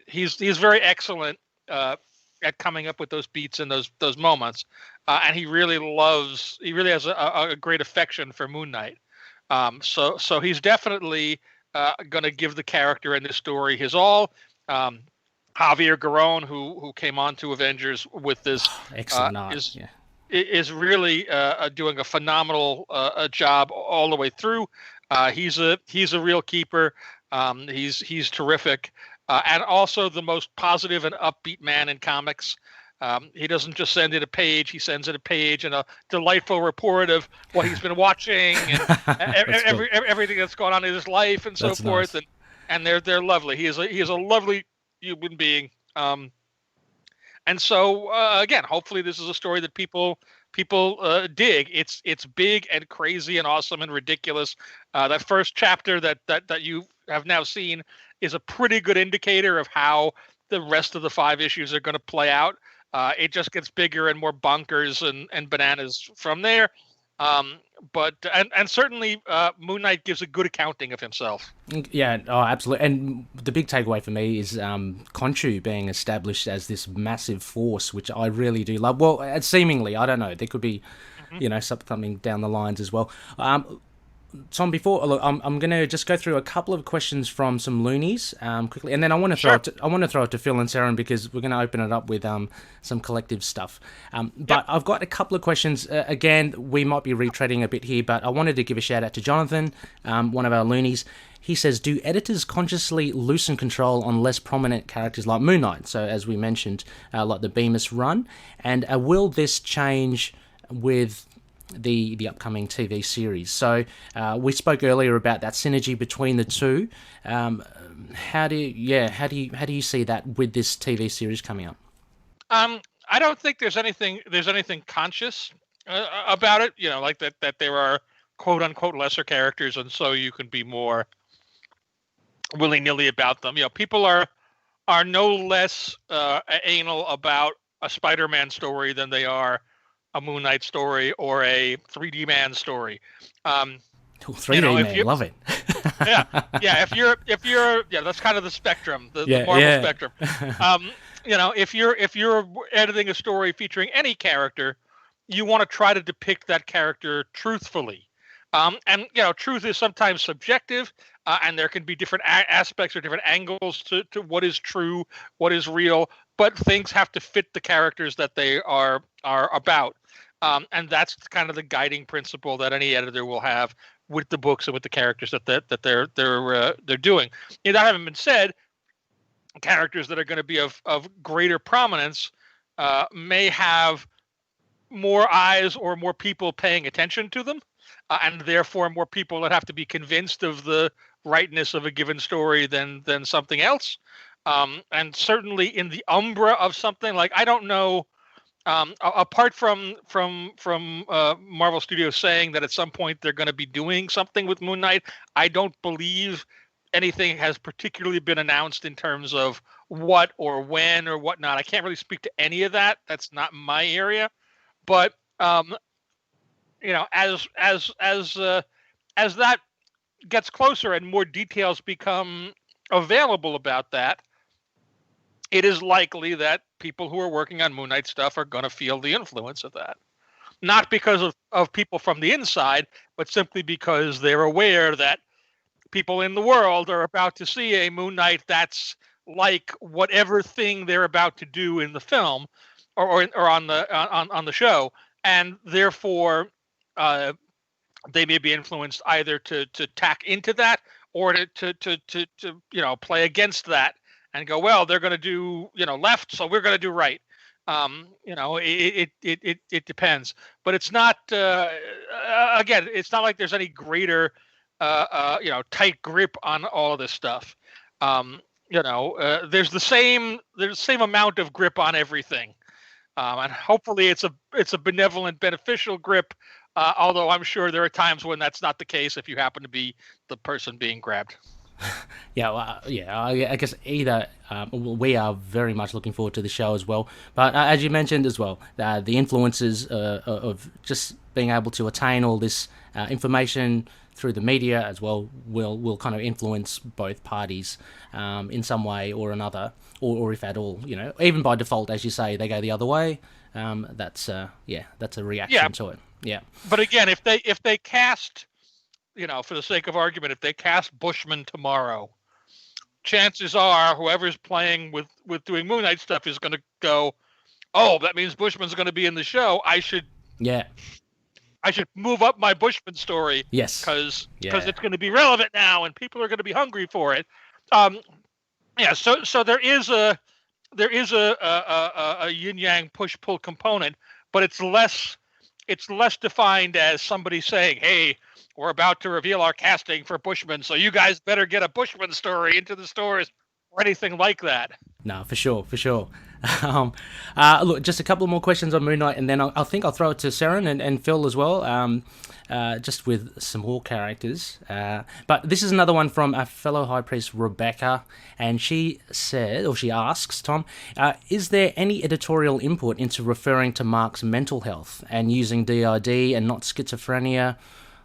He's very excellent at coming up with those beats and those moments, and he really has a great affection for Moon Knight. So he's definitely going to give the character in this story his all. Javier Garrón, who came on to Avengers with this, is really doing a phenomenal job all the way through. He's a real keeper. He's terrific, and also the most positive and upbeat man in comics. He doesn't just send it a page; he sends it a page and a delightful report of what he's been watching and everything that's going on in his life and so forth. Nice. And they're lovely. He is a lovely human being. And so again, hopefully this is a story that people dig. It's big and crazy and awesome and ridiculous. That first chapter that you have now seen is a pretty good indicator of how the rest of the 5 issues are going to play out. It just gets bigger and more bonkers and bananas from there. But certainly Moon Knight gives a good accounting of himself. Yeah, oh, absolutely. And the big takeaway for me is Khonshu being established as this massive force, which I really do love. Well, seemingly, I don't know. There could be, something down the lines as well. Tom, before I'm going to just go through a couple of questions from some loonies quickly, and then I want to throw it to Phil and Seren because we're going to open it up with some collective stuff. But I've got a couple of questions. Again, we might be retreading a bit here, but I wanted to give a shout out to Jonathan, one of our loonies. He says, "Do editors consciously loosen control on less prominent characters like Moon Knight?" So, as we mentioned, like the Bemis run, and will this change with the upcoming TV series? So we spoke earlier about that synergy between the two. How do you see that with this TV series coming up? I don't think there's anything conscious about it. Like that there are quote unquote lesser characters, and so you can be more willy-nilly about them. People are no less anal about a Spider-Man story than they are a Moon Knight story or a 3D Man story. 3D Man, love it. yeah. If you're that's kind of the spectrum, the Marvel spectrum. If you're editing a story featuring any character, you want to try to depict that character truthfully. And truth is sometimes subjective, and there can be different aspects or different angles to what is true, what is real. But things have to fit the characters that they are about, and that's kind of the guiding principle that any editor will have with the books and with the characters that they're doing. That having been said, characters that are going to be of greater prominence may have more eyes or more people paying attention to them, and therefore more people that have to be convinced of the rightness of a given story than something else. And certainly in the umbra of something like, I don't know, apart from Marvel Studios saying that at some point they're going to be doing something with Moon Knight, I don't believe anything has particularly been announced in terms of what or when or whatnot. I can't really speak to any of that. That's not my area. But as that gets closer and more details become available about that, it is likely that people who are working on Moon Knight stuff are going to feel the influence of that. Not because of people from the inside, but simply because they're aware that people in the world are about to see a Moon Knight that's like whatever thing they're about to do in the film or on the show, and therefore they may be influenced either to tack into that or to play against that and go, well, they're going to do left, so we're going to do right. It depends, but it's not. Again, it's not like there's any greater, tight grip on all of this stuff. There's the same amount of grip on everything, and hopefully it's a benevolent, beneficial grip. Although I'm sure there are times when that's not the case if you happen to be the person being grabbed. I guess either we are very much looking forward to the show as well. But as you mentioned as well, the influences of just being able to attain all this information through the media as well will kind of influence both parties in some way or another, or if at all, even by default, as you say, they go the other way. That's a reaction to it. Yeah. But again, if they cast, for the sake of argument, if they cast Bushman tomorrow, chances are whoever's playing with doing Moon Knight stuff is going to go, oh, that means Bushman's going to be in the show. I should move up my Bushman story. Yes. Because it's going to be relevant now and people are going to be hungry for it. So there is a yin yang push pull component, but it's less defined as somebody saying, hey, we're about to reveal our casting for Bushman, so you guys better get a Bushman story into the stores or anything like that. No, for sure. Look, just a couple more questions on Moon Knight, and then I think I'll throw it to Seren and Phil as well, just with some more characters. But this is another one from a fellow High Priest, Rebecca, and she asks, Tom, is there any editorial input into referring to Mark's mental health and using DID and not schizophrenia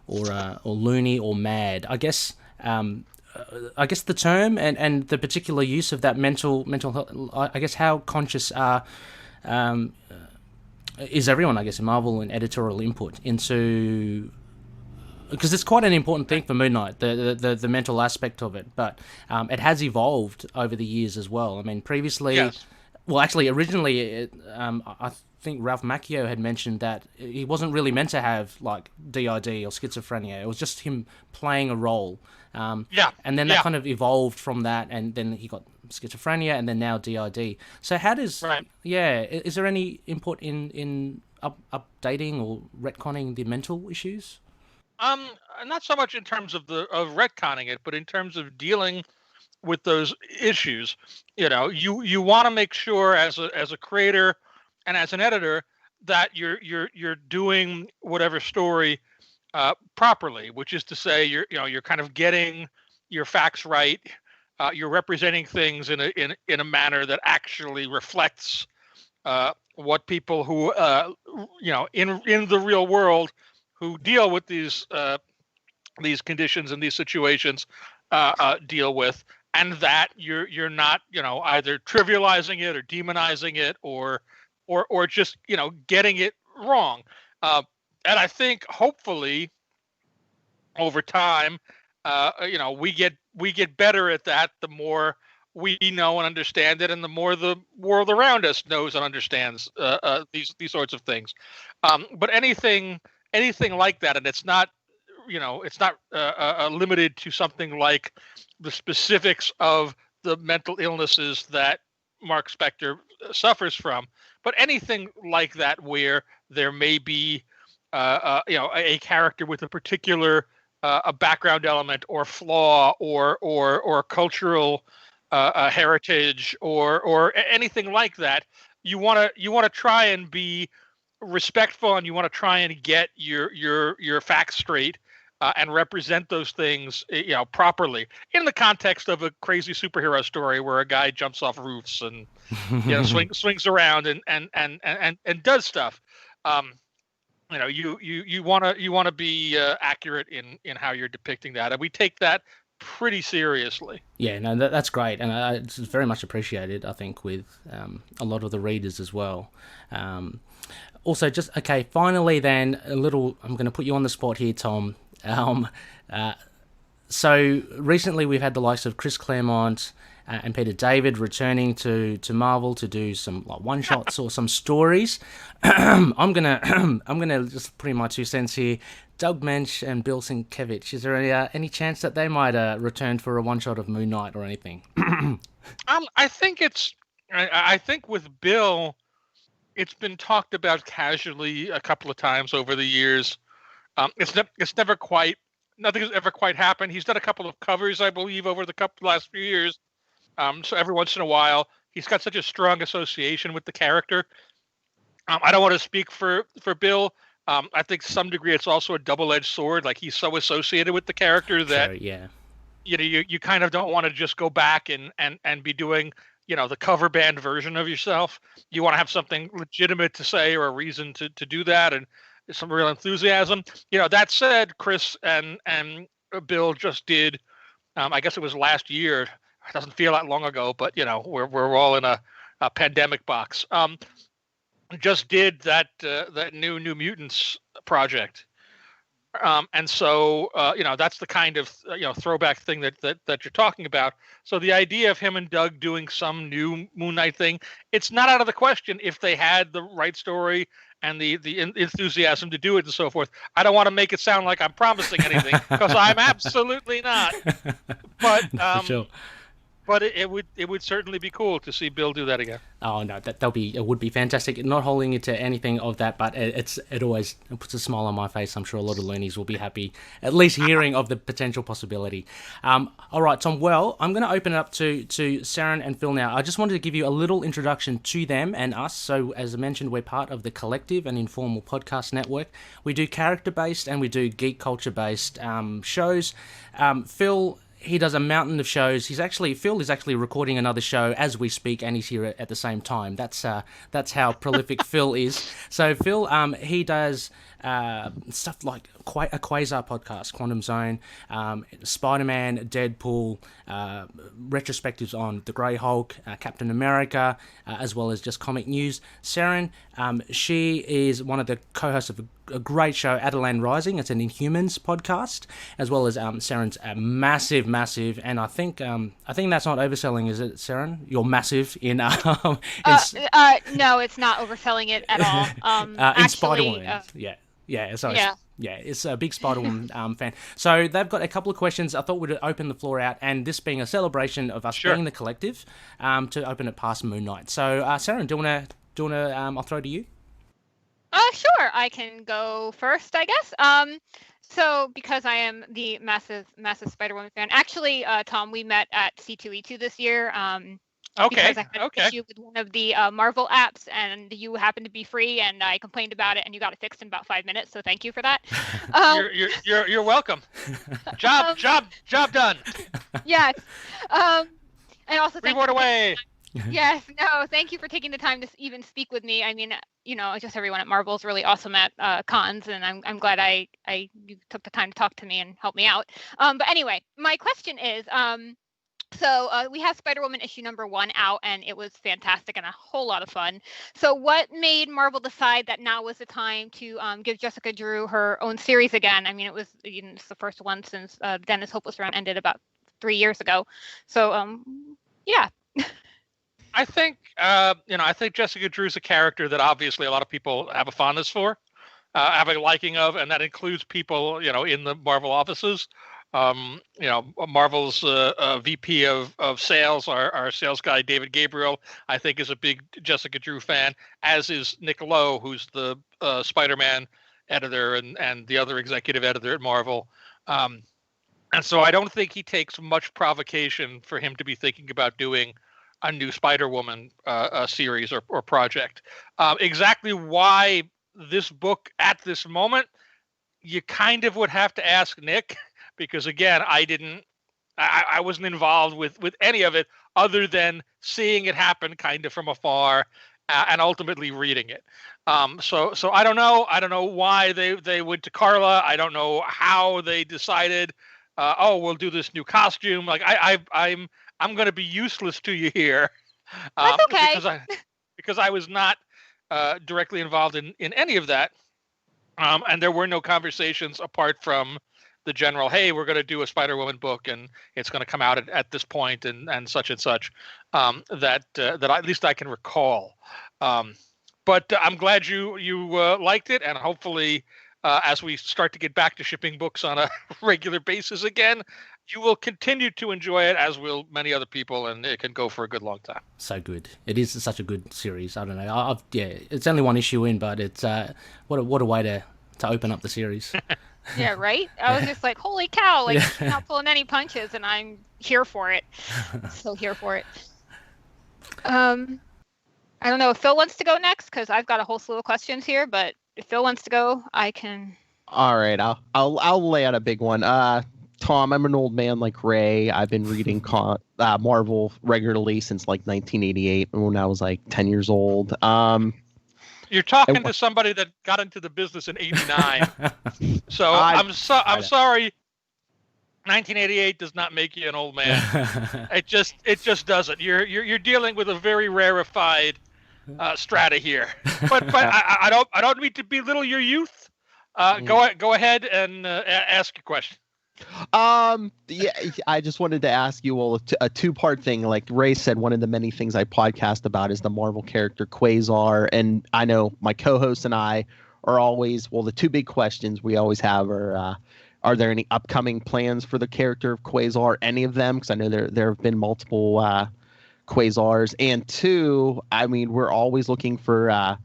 or loony or mad? I guess the term and the particular use of that mental health, I guess how conscious is everyone, I guess, in Marvel and editorial input into, because it's quite an important thing for Moon Knight, the mental aspect of it, but it has evolved over the years as well. I mean, previously, yes. Well, actually, originally, I think Ralph Macchio had mentioned that he wasn't really meant to have like DID or schizophrenia. It was just him playing a role. And then that kind of evolved from that, and then he got schizophrenia, and then now DID. So how does is there any input in updating or retconning the mental issues? Not so much in terms of retconning it, but in terms of dealing with those issues. You want to make sure as a creator and as an editor that you're doing whatever story properly, which is to say you're kind of getting your facts right. You're representing things in a manner that actually reflects what people who in the real world who deal with these conditions and these situations deal with, and that you're not either trivializing it or demonizing it or just getting it wrong. And I think hopefully over time, we get better at that. The more we know and understand it, and the more the world around us knows and understands these sorts of things. But anything like that, and it's not limited to something like the specifics of the mental illnesses that Mark Spector suffers from, but anything like that where there may be a character with a particular a background element or flaw or cultural heritage or anything like that, you want to try and be respectful, and you want to try and get your facts straight and represent those things properly in the context of a crazy superhero story where a guy jumps off roofs and swings around and does stuff. You want to be accurate in how you're depicting that, and we take that pretty seriously. Yeah, no, that's great, and it's very much appreciated, I think, with a lot of the readers as well. Also, finally then, I'm going to put you on the spot here, Tom. So recently we've had the likes of Chris Claremont and Peter David returning to Marvel to do some like one shots or some stories. I'm gonna just put in my 2 cents here. Doug Mensch and Bill Sienkiewicz. Is there any chance that they might return for a one shot of Moon Knight or anything? I think with Bill, it's been talked about casually a couple of times over the years. It's never quite, nothing has ever quite happened. He's done a couple of covers, I believe, over the last few years. So every once in a while, he's got such a strong association with the character. I don't want to speak for Bill. I think to some degree it's also a double-edged sword. Like, he's so associated with the character that Sure, yeah. you kind of don't want to just go back and be doing, the cover band version of yourself. You want to have something legitimate to say or a reason to do that, and some real enthusiasm. That said, Chris and Bill just did, I guess it was last year. It doesn't feel that long ago, but we're all in a pandemic box. Just did that New Mutants project. And so, that's the kind of, throwback thing that you're talking about. So the idea of him and Doug doing some new Moon Knight thing, it's not out of the question if they had the right story and the enthusiasm to do it and so forth. I don't want to make it sound like I'm promising anything, because I'm absolutely not. But For sure. But it would certainly be cool to see Bill do that again. Oh no, it would be fantastic. Not holding it to anything of that, but it always puts a smile on my face. I'm sure a lot of loonies will be happy, at least hearing of the potential possibility. All right, Tom. Well, I'm going to open it up to Seren and Phil now. I just wanted to give you a little introduction to them and us. So, as I mentioned, we're part of the Collective, an informal podcast network. We do character-based and we do geek culture-based shows. Phil, he does a mountain of shows. Phil is actually recording another show as we speak, and he's here at the same time. That's how prolific Phil is. So Phil, he does stuff like a Quasar podcast, Quantum Zone, Spider-Man, Deadpool, retrospectives on the Grey Hulk, Captain America, as well as just comic news. Seren, she is one of the co-hosts of a great show, Attilan Rising. It's an Inhumans podcast, as well as Seren's massive, and I think that's not overselling, is it, Seren? You're massive in no, it's not overselling it at all. In Spider-Woman, yeah, sorry. Yeah, it's a big Spider-Woman fan. So they've got a couple of questions. I thought we'd open the floor out, and this being a celebration of us being the Collective, to open it past Moon Knight. So, Seren, do you want to? I'll throw to you. Sure, I can go first, I guess. So because I am the massive Spider-Woman fan, actually, Tom, we met at C2E2 this year. Because I had an issue with one of the Marvel apps, and you happened to be free, and I complained about it, and you got it fixed in about 5 minutes. So thank you for that. You're welcome. Job done. Yes. And also Brevoort away. Yes. No. Thank you for taking the time to even speak with me. I mean, just everyone at Marvel is really awesome at cons, and I'm glad you took the time to talk to me and help me out. But anyway, my question is. So we have Spider-Woman issue number 1 out, and it was fantastic and a whole lot of fun. So what made Marvel decide that now was the time to give Jessica Drew her own series again? I mean, it's the first one since Dennis Hopeless Run ended about 3 years ago. So, yeah. I think Jessica Drew's a character that obviously a lot of people have a fondness for, have a liking of, and that includes people, in the Marvel offices. Marvel's VP of sales, our sales guy, David Gabriel, I think is a big Jessica Drew fan, as is Nick Lowe, who's the Spider-Man editor and the other executive editor at Marvel. And so I don't think he takes much provocation for him to be thinking about doing a new Spider-Woman series or project. Exactly why this book at this moment, you kind of would have to ask Nick. Because again, I wasn't involved with any of it other than seeing it happen kind of from afar and ultimately reading it. So I don't know. I don't know why they went to Carla. I don't know how they decided. We'll do this new costume. Like I'm going to be useless to you here. That's okay. Because I was not directly involved in any of that, and there were no conversations apart from the general, hey, we're going to do a Spider-Woman book and it's going to come out at this point and such, that at least I can recall. But I'm glad you liked it, and hopefully as we start to get back to shipping books on a regular basis again, you will continue to enjoy it, as will many other people, and it can go for a good long time. So good. It is such a good series. I don't know. It's only one issue in, but it's what a way to open up the series. Yeah, right? I was just like, holy cow, like, not pulling any punches, and I'm here for it. Still here for it. I don't know if Phil wants to go next, because I've got a whole slew of questions here, but if Phil wants to go, I can. All right, I'll lay out a big one. Tom, I'm an old man like Ray. I've been reading Marvel regularly since like 1988, when I was like 10 years old. You're talking to somebody that got into the business in '89, so I'm sorry. 1988 does not make you an old man. It just doesn't. You're dealing with a very rarefied strata here. But I don't mean to belittle your youth. Go ahead and ask your question. Yeah, I just wanted to ask you a two-part thing. Like Ray said, one of the many things I podcast about is the Marvel character Quasar, and I know my co-host and I are always the two big questions we always have are there any upcoming plans for the character of Quasar? Any of them? Because I know there have been multiple Quasars. And two, I mean, we're always looking for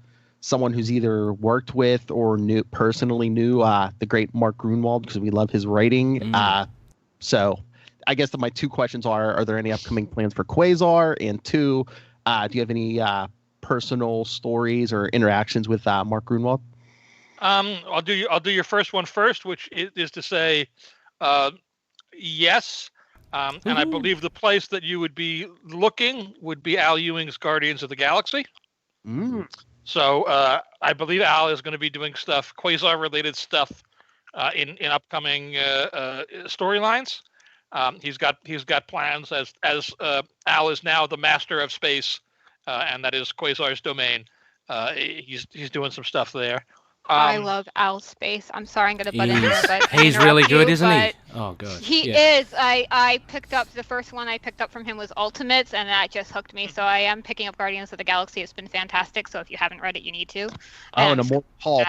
someone who's either worked with or personally knew the great Mark Gruenwald, because we love his writing. So I guess that my two questions are there any upcoming plans for Quasar? And two, do you have any personal stories or interactions with Mark Gruenwald? I'll do your first one first, which is to say, yes. And I believe the place that you would be looking would be Al Ewing's Guardians of the Galaxy. So I believe Al is going to be doing stuff, Quasar-related stuff, in upcoming storylines. He's got plans as Al is now the master of space, and that is Quasar's domain. He's doing some stuff there. I love Al's space. I'm sorry, I'm going to butt in here, but he's really good, isn't he? Oh, God. He is. I picked up the first one I picked up from him was Ultimates, and that just hooked me. So I am picking up Guardians of the Galaxy. It's been fantastic. So if you haven't read it, you need to. And Immortal Hulk.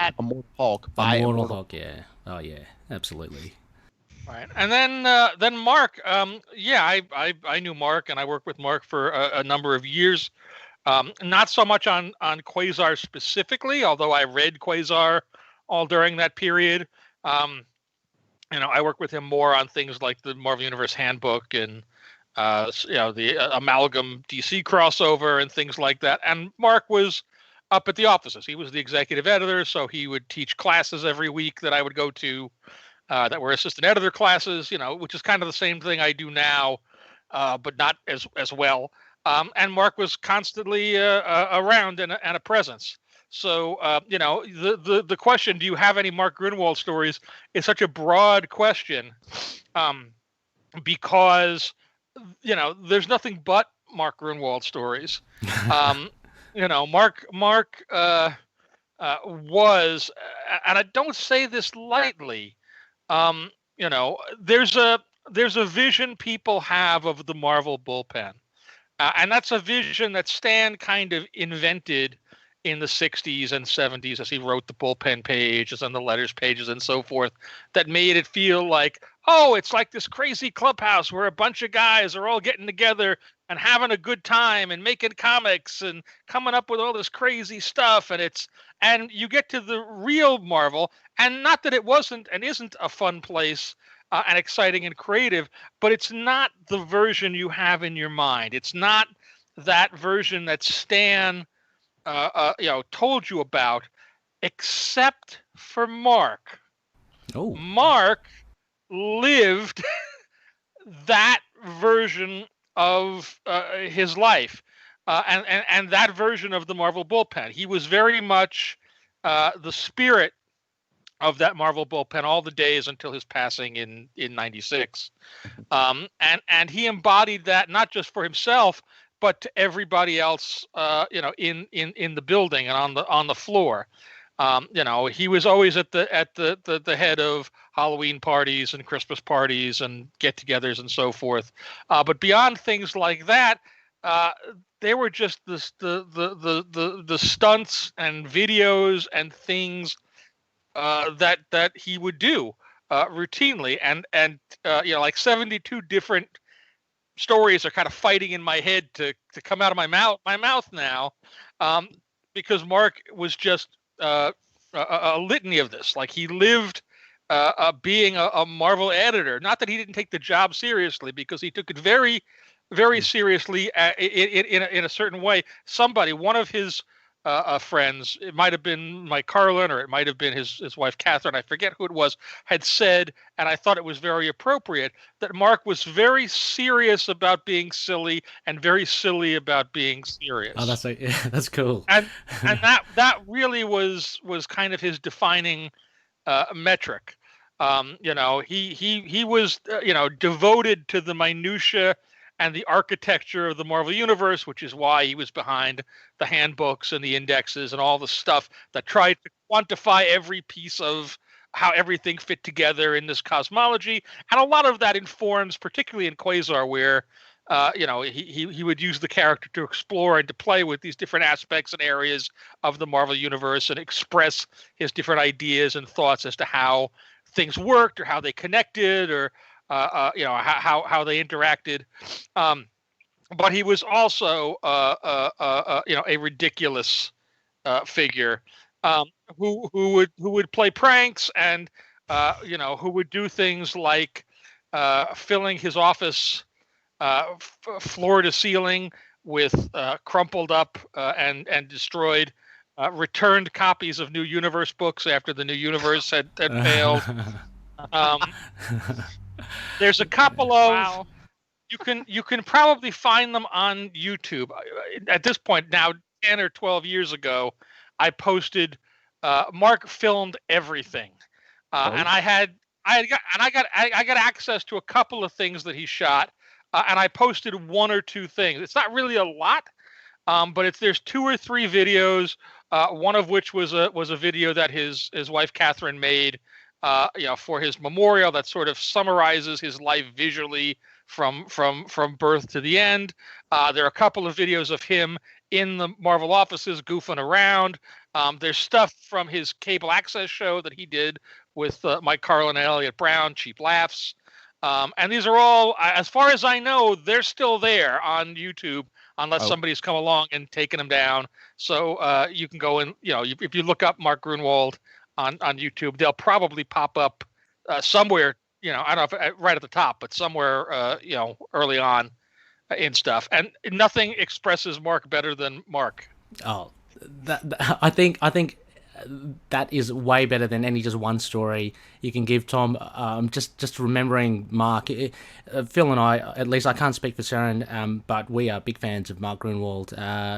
Immortal Hulk, yeah. Oh, yeah, absolutely. Right, and then Mark. I knew Mark, and I worked with Mark for a number of years. Not so much on Quasar specifically, although I read Quasar all during that period. I work with him more on things like the Marvel Universe Handbook and the Amalgam DC crossover and things like that. And Mark was up at the offices. He was the executive editor, so he would teach classes every week that I would go to that were assistant editor classes, which is kind of the same thing I do now, but not as well. And Mark was constantly around and a presence. So, the question, do you have any Mark Gruenwald stories, is such a broad question because, there's nothing but Mark Gruenwald stories. Mark was, and I don't say this lightly, there's a vision people have of the Marvel bullpen. And that's a vision that Stan kind of invented in the 60s and 70s as he wrote the bullpen pages and the letters pages and so forth, that made it feel like, it's like this crazy clubhouse where a bunch of guys are all getting together and having a good time and making comics and coming up with all this crazy stuff. And you get to the real Marvel, and not that it wasn't and isn't a fun place and exciting and creative, but it's not the version you have in your mind. It's not that version that Stan, told you about, except for Mark. Oh, Mark lived that version of his life, and that version of the Marvel bullpen. He was very much the spirit of that Marvel bullpen all the days until his passing in 96. And he embodied that not just for himself, but to everybody else, in the building and on the floor. He was always at the head of Halloween parties and Christmas parties and get-togethers and so forth. But beyond things like that, they were just the stunts and videos and things that he would do routinely, and like 72 different stories are kind of fighting in my head to come out of my mouth now, because Mark was just a litany of this. Like, he lived being a Marvel editor. Not that he didn't take the job seriously, because he took it very, very seriously in a certain way. One of his friends, it might have been Mike Carlin, or it might have been his wife Catherine, I forget who it was, had said, and I thought it was very appropriate, that Mark was very serious about being silly and very silly about being serious. Oh, that's cool. And that really was kind of his defining metric. He was devoted to the minutia and the architecture of the Marvel Universe, which is why he was behind the handbooks and the indexes and all the stuff that tried to quantify every piece of how everything fit together in this cosmology. And a lot of that informs, particularly in Quasar, where he would use the character to explore and to play with these different aspects and areas of the Marvel Universe and express his different ideas and thoughts as to how things worked, or how they connected, or how they interacted. But he was also a ridiculous figure, who would play pranks, and who would do things like filling his office floor to ceiling with crumpled up and destroyed returned copies of New Universe books after the New Universe had failed. There's a couple of Wow. you can probably find them on YouTube. At this point now, 10 or 12 years ago, I posted Mark filmed everything, and I got access to a couple of things that he shot, and I posted one or two things. It's not really a lot, but there's 2 or 3 videos. One of which was a video that his wife Catherine made, for his memorial, that sort of summarizes his life visually from birth to the end. There are a couple of videos of him in the Marvel offices goofing around. There's stuff from his cable access show that he did with Mike Carlin and Elliot Brown, Cheap Laughs. And these are all, as far as I know, they're still there on YouTube, unless somebody's come along and taken them down. So you can go and, if you look up Mark Grunwald on YouTube, they'll probably pop up somewhere, I don't know if right at the top, but somewhere, early on in stuff. And nothing expresses Mark better than Mark. Oh, I think that is way better than any just one story you can give, Tom. Just remembering Mark, Phil and I, at least I can't speak for Seren, but we are big fans of Mark Grunwald.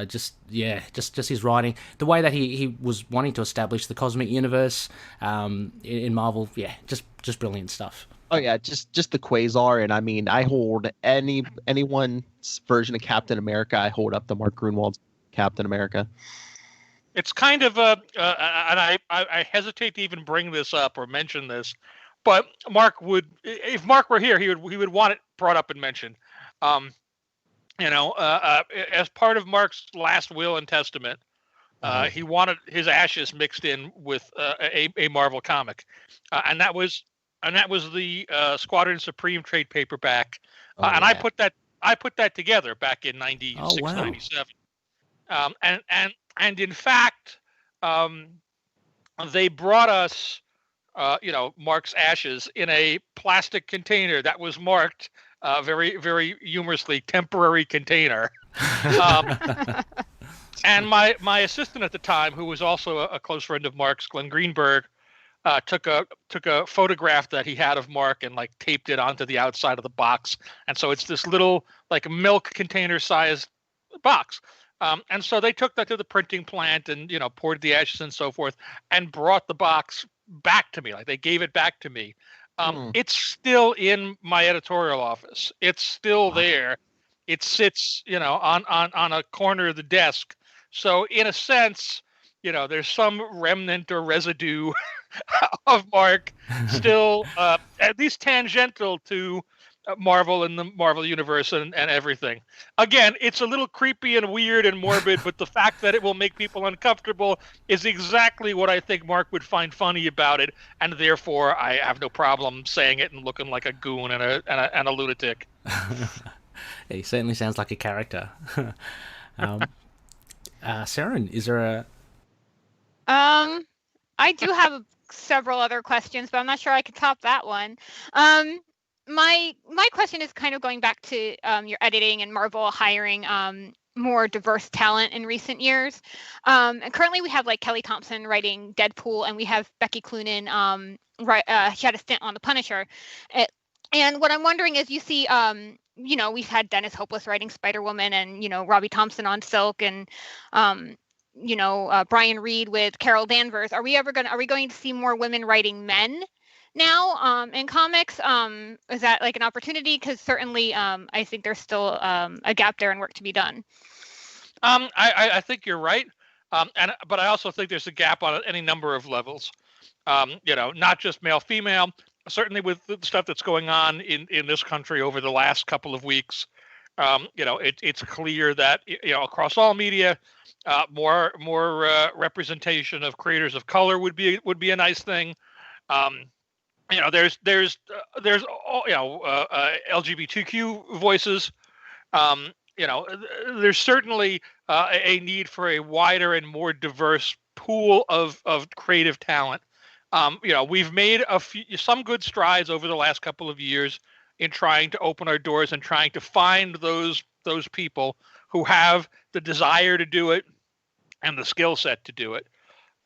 Just his writing, the way that he was wanting to establish the cosmic universe in Marvel, just brilliant stuff. Oh yeah, just the Quasar, and I mean, I hold anyone's version of Captain America, I hold up to Mark Grunwald's Captain America. It's kind of and I hesitate to even bring this up or mention this, but if Mark were here, he would want it brought up and mentioned. As part of Mark's last will and testament, he wanted his ashes mixed in with a Marvel comic, and that was the Squadron Supreme trade paperback, and I put that together back in 96, 97. And in fact, they brought us, Mark's ashes in a plastic container that was marked very, very humorously, temporary container. And my assistant at the time, who was also a close friend of Mark's, Glenn Greenberg, took a photograph that he had of Mark and taped it onto the outside of the box. And so it's this little milk container sized box. And so they took that to the printing plant and, poured the ashes and so forth and brought the box back to me. They gave it back to me. It's still in my editorial office. It's still there. It sits, on a corner of the desk. So in a sense, there's some remnant or residue of Mark still at least tangential to Marvel and the Marvel Universe and everything. Again, it's a little creepy and weird and morbid, but the fact that it will make people uncomfortable is exactly what I think Mark would find funny about it, and therefore I have no problem saying it and looking like a goon and a lunatic. He certainly sounds like a character. Seren, is there a... I do have several other questions, but I'm not sure I could top that one. My question is kind of going back to your editing and Marvel hiring more diverse talent in recent years. And currently we have like Kelly Thompson writing Deadpool, and we have Becky Cloonan she had a stint on The Punisher. And what I'm wondering is, you see, we've had Dennis Hopeless writing Spider-Woman, and Robbie Thompson on Silk, and Brian Reed with Carol Danvers. Are we going to see more women writing men now in comics? Is that like an opportunity? Because certainly I think there's still a gap there and work to be done. I think you're right, but I also think there's a gap on any number of levels. Not just male female. Certainly with the stuff that's going on in this country over the last couple of weeks, it's clear that across all media, more representation of creators of color would be a nice thing. There's LGBTQ voices. There's certainly a need for a wider and more diverse pool of creative talent. We've made some good strides over the last couple of years in trying to open our doors and trying to find those people who have the desire to do it and the skill set to do it.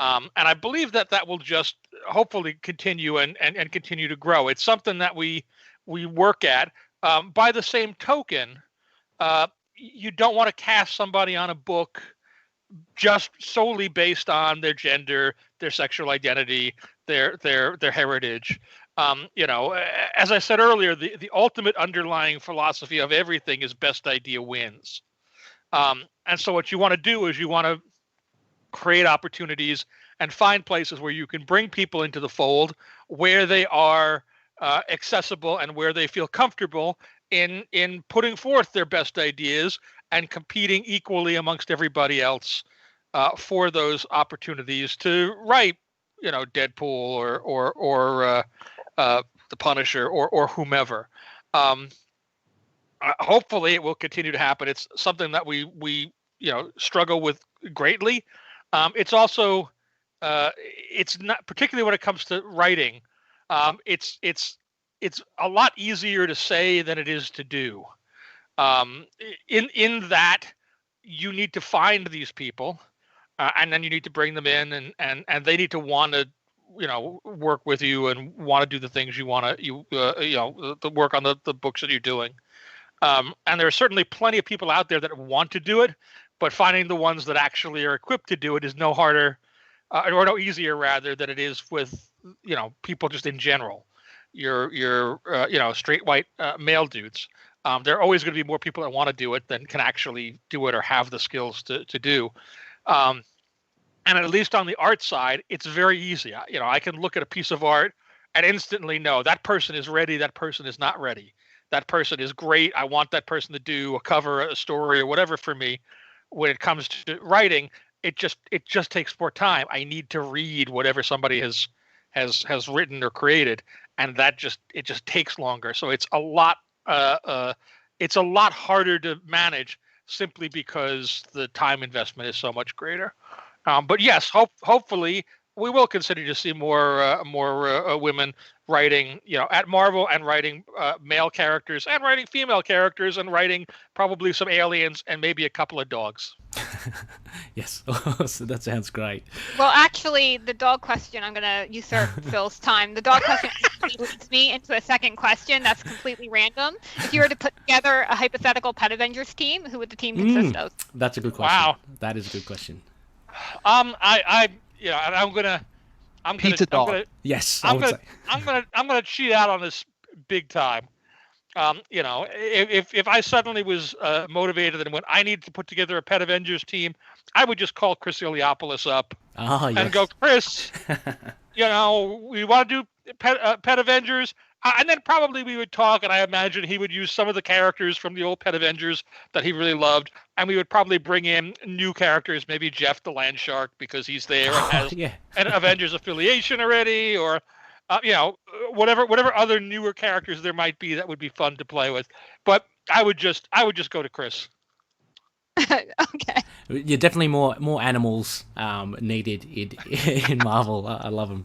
And I believe that will just hopefully continue and continue to grow. It's something that we work at. By the same token, you don't want to cast somebody on a book just solely based on their gender, their sexual identity, their heritage. As I said earlier, the ultimate underlying philosophy of everything is best idea wins. And so what you want to do is you want to create opportunities and find places where you can bring people into the fold where they are accessible and where they feel comfortable in putting forth their best ideas and competing equally amongst everybody else for those opportunities to write, Deadpool or The Punisher or whomever. Hopefully it will continue to happen. It's something that we struggle with greatly. It's also it's not, particularly when it comes to writing. It's a lot easier to say than it is to do. In that you need to find these people, and then you need to bring them in, and they need to want to work with you and want to do the things you want to the work on the books that you're doing. And there are certainly plenty of people out there that want to do it, but finding the ones that actually are equipped to do it is no harder or no easier rather than it is with people just in general. Your straight white male dudes. There are always going to be more people that want to do it than can actually do it or have the skills to do. And at least on the art side, it's very easy. I can look at a piece of art and instantly know that person is ready, that person is not ready. That person is great. I want that person to do a cover, a story, or whatever for me. When it comes to writing, it just takes more time. I need to read whatever somebody has written or created, and it just takes longer. So it's a lot harder to manage simply because the time investment is so much greater. But yes, hopefully we will continue to see more women writing, at Marvel, and writing male characters and writing female characters and writing probably some aliens and maybe a couple of dogs. Yes, so that sounds great. Well, actually, the dog question, I'm going to usurp Phil's time. The dog question leads me into a second question that's completely random. If you were to put together a hypothetical Pet Avengers team, who would the team consist of? That's a good question. Wow. That is a good question. Pizza dog. Yes, I'm gonna cheat out on this big time. If I suddenly was motivated and went, I need to put together a Pet Avengers team, I would just call Chris Iliopoulos up and go, Chris, we want to do Pet Avengers. And then probably we would talk, and I imagine he would use some of the characters from the old Pet Avengers that he really loved, and we would probably bring in new characters, maybe Jeff the Land Shark, because he's there and has an Avengers affiliation already, or whatever other newer characters there might be that would be fun to play with. But I would just go to Chris. Okay. Yeah, definitely more animals needed in Marvel. I love them.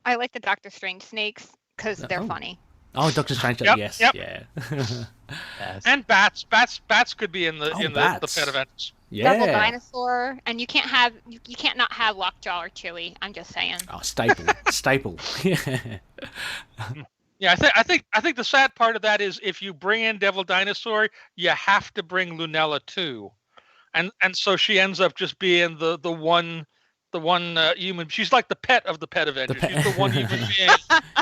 I like the Doctor Strange snakes because they're funny. Oh, Doctor Strange. Yep, yes. yep. Yeah. Yes. And bats could be in the Pet Avengers. Yeah. Devil dinosaur, and you can't not have Lockjaw or Chewie. I'm just saying. Oh, staple. Yeah. Yeah, I think the sad part of that is if you bring in Devil Dinosaur, you have to bring Lunella too, and so she ends up just being the one human. She's like the pet of the Pet Avengers. She's the one human being.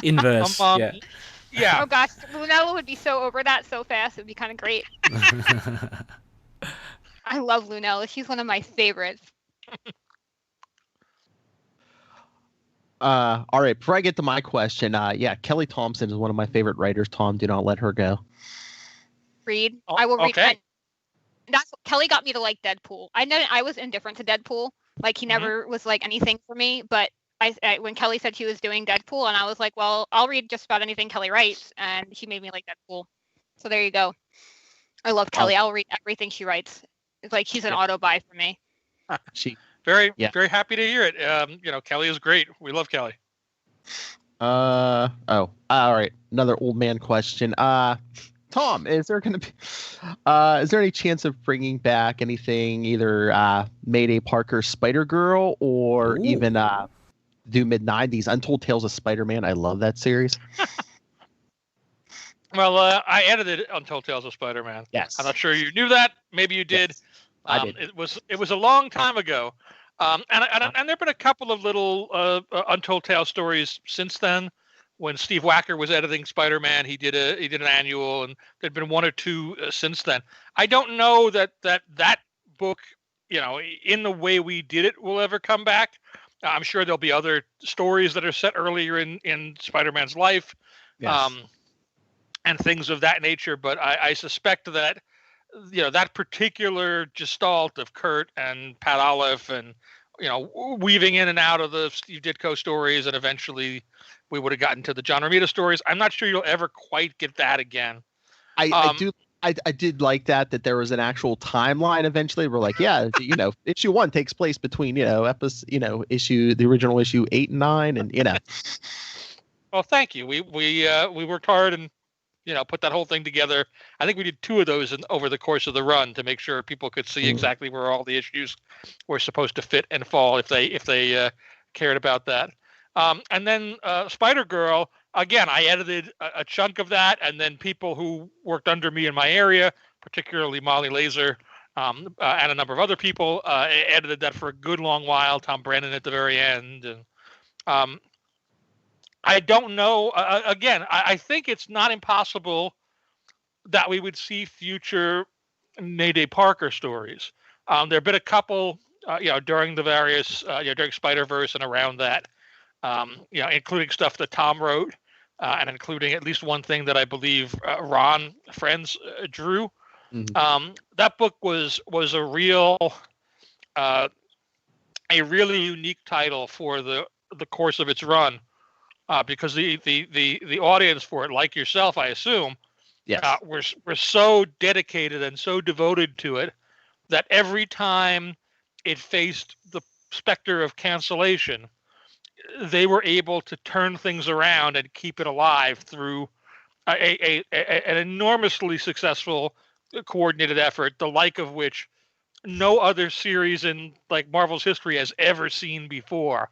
Inverse. Yeah. Oh gosh, Lunella would be so over that so fast. It would be kind of great. I love Lunella. She's one of my favorites. All right, before I get to my question, Kelly Thompson is one of my favorite writers. Tom, do not let her go. Read. Oh, I will read. okay. That's Kelly got me to like Deadpool. I know I was indifferent to Deadpool. Like he never was like anything for me. But I when Kelly said she was doing Deadpool, and I was like, well, I'll read just about anything Kelly writes, and she made me like Deadpool. So there you go. I love Kelly. I'll read everything she writes. It's like she's an auto buy for me. Very happy to hear it. Kelly is great. We love Kelly. All right. Another old man question. Tom, is there any chance of bringing back anything, either Mayday Parker Spider-Girl or even do mid-90s Untold Tales of Spider-Man? I love that series. Well, I edited Untold Tales of Spider-Man. Yes. I'm not sure you knew that. Maybe you did. Yes, I did. It was a long time ago. And there've been a couple of little Untold Tales stories since then. When Steve Wacker was editing Spider-Man, he did an annual, and there'd been one or two since then. I don't know that book, in the way we did it, will ever come back. I'm sure there'll be other stories that are set earlier in Spider-Man's life, and things of that nature. But I suspect that that particular gestalt of Kurt and Pat Olive and weaving in and out of the Steve Ditko stories, and eventually we would have gotten to the John Romita stories. I'm not sure you'll ever quite get that again. I did like that there was an actual timeline eventually. We're like, issue 1 takes place between, the original issue 8 and 9, and Well, thank you. We worked hard and put that whole thing together. I think we did 2 of those over the course of the run to make sure people could see exactly where all the issues were supposed to fit and fall if they cared about that. And then Spider-Girl, again, I edited a chunk of that, and then people who worked under me in my area, particularly Molly Laser and a number of other people, edited that for a good long while. Tom Brennan at the very end, and I don't know. Again, I think it's not impossible that we would see future Mayday Parker stories. There have been a couple, during the various, during Spider-Verse and around that, including stuff that Tom wrote, and including at least one thing that I believe Ron Friends drew. Mm-hmm. That book was a really unique title for the course of its run. Because the audience for it, like yourself, I assume, were so dedicated and so devoted to it that every time it faced the specter of cancellation, they were able to turn things around and keep it alive through an enormously successful coordinated effort, the like of which no other series in Marvel's history has ever seen before.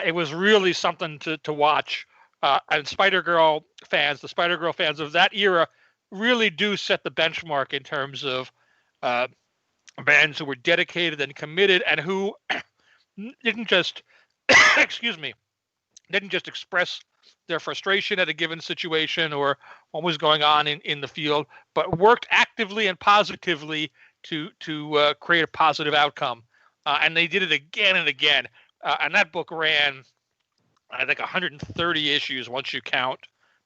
It was really something to watch, and the Spider-Girl fans of that era really do set the benchmark in terms of bands who were dedicated and committed, and who didn't just express their frustration at a given situation or what was going on in the field, but worked actively and positively to create a positive outcome, and they did it again and again. And that book ran, I think, 130 issues once you count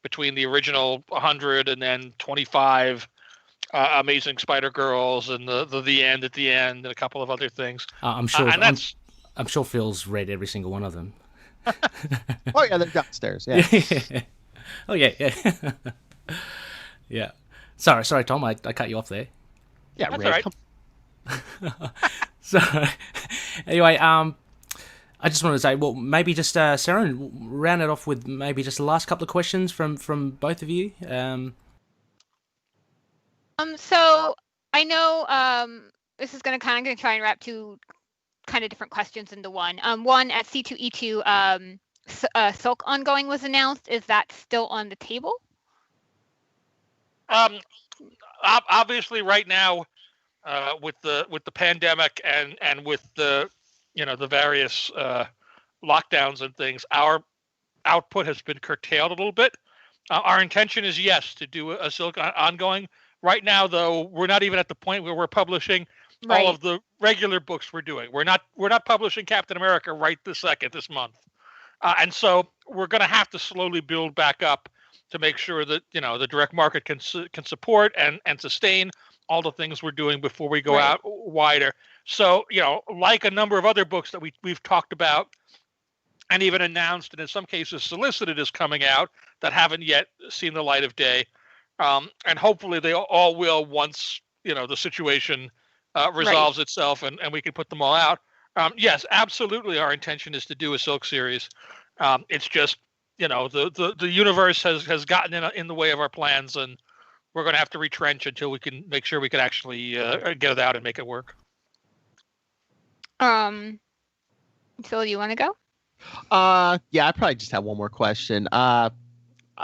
between the original 100 and then 25 Amazing Spider-Girls and the end at the end and a couple of other things. I'm sure. And that's I'm sure Phil's read every single one of them. Oh yeah, they're downstairs. Yeah. Oh yeah. Yeah. Sorry, Tom. I cut you off there. Yeah, that's Ray, all right. So anyway, I just wanted to say, well, maybe just Seren, round it off with maybe just the last couple of questions from both of you. So I know this is going to try and wrap two kind of different questions into one. One at C2E2, Silk ongoing was announced. Is that still on the table? Obviously, right now, with the pandemic and with the the various lockdowns and things, our output has been curtailed a little bit. Our intention is, yes, to do a Silk ongoing. Right now, though, we're not even at the point where we're publishing all of the regular books we're doing. We're not publishing Captain America right this month, and so we're going to have to slowly build back up to make sure that the direct market can support and sustain all the things we're doing before we go out wider. So like a number of other books that we've talked about and even announced and in some cases solicited as coming out that haven't yet seen the light of day. And hopefully they all will once the situation resolves itself and we can put them all out. Yes, absolutely. Our intention is to do a Silk series. It's just the universe has gotten in the way of our plans, and we're going to have to retrench until we can make sure we can actually get it out and make it work. Phil, you want to go? Yeah, I probably just have one more question. I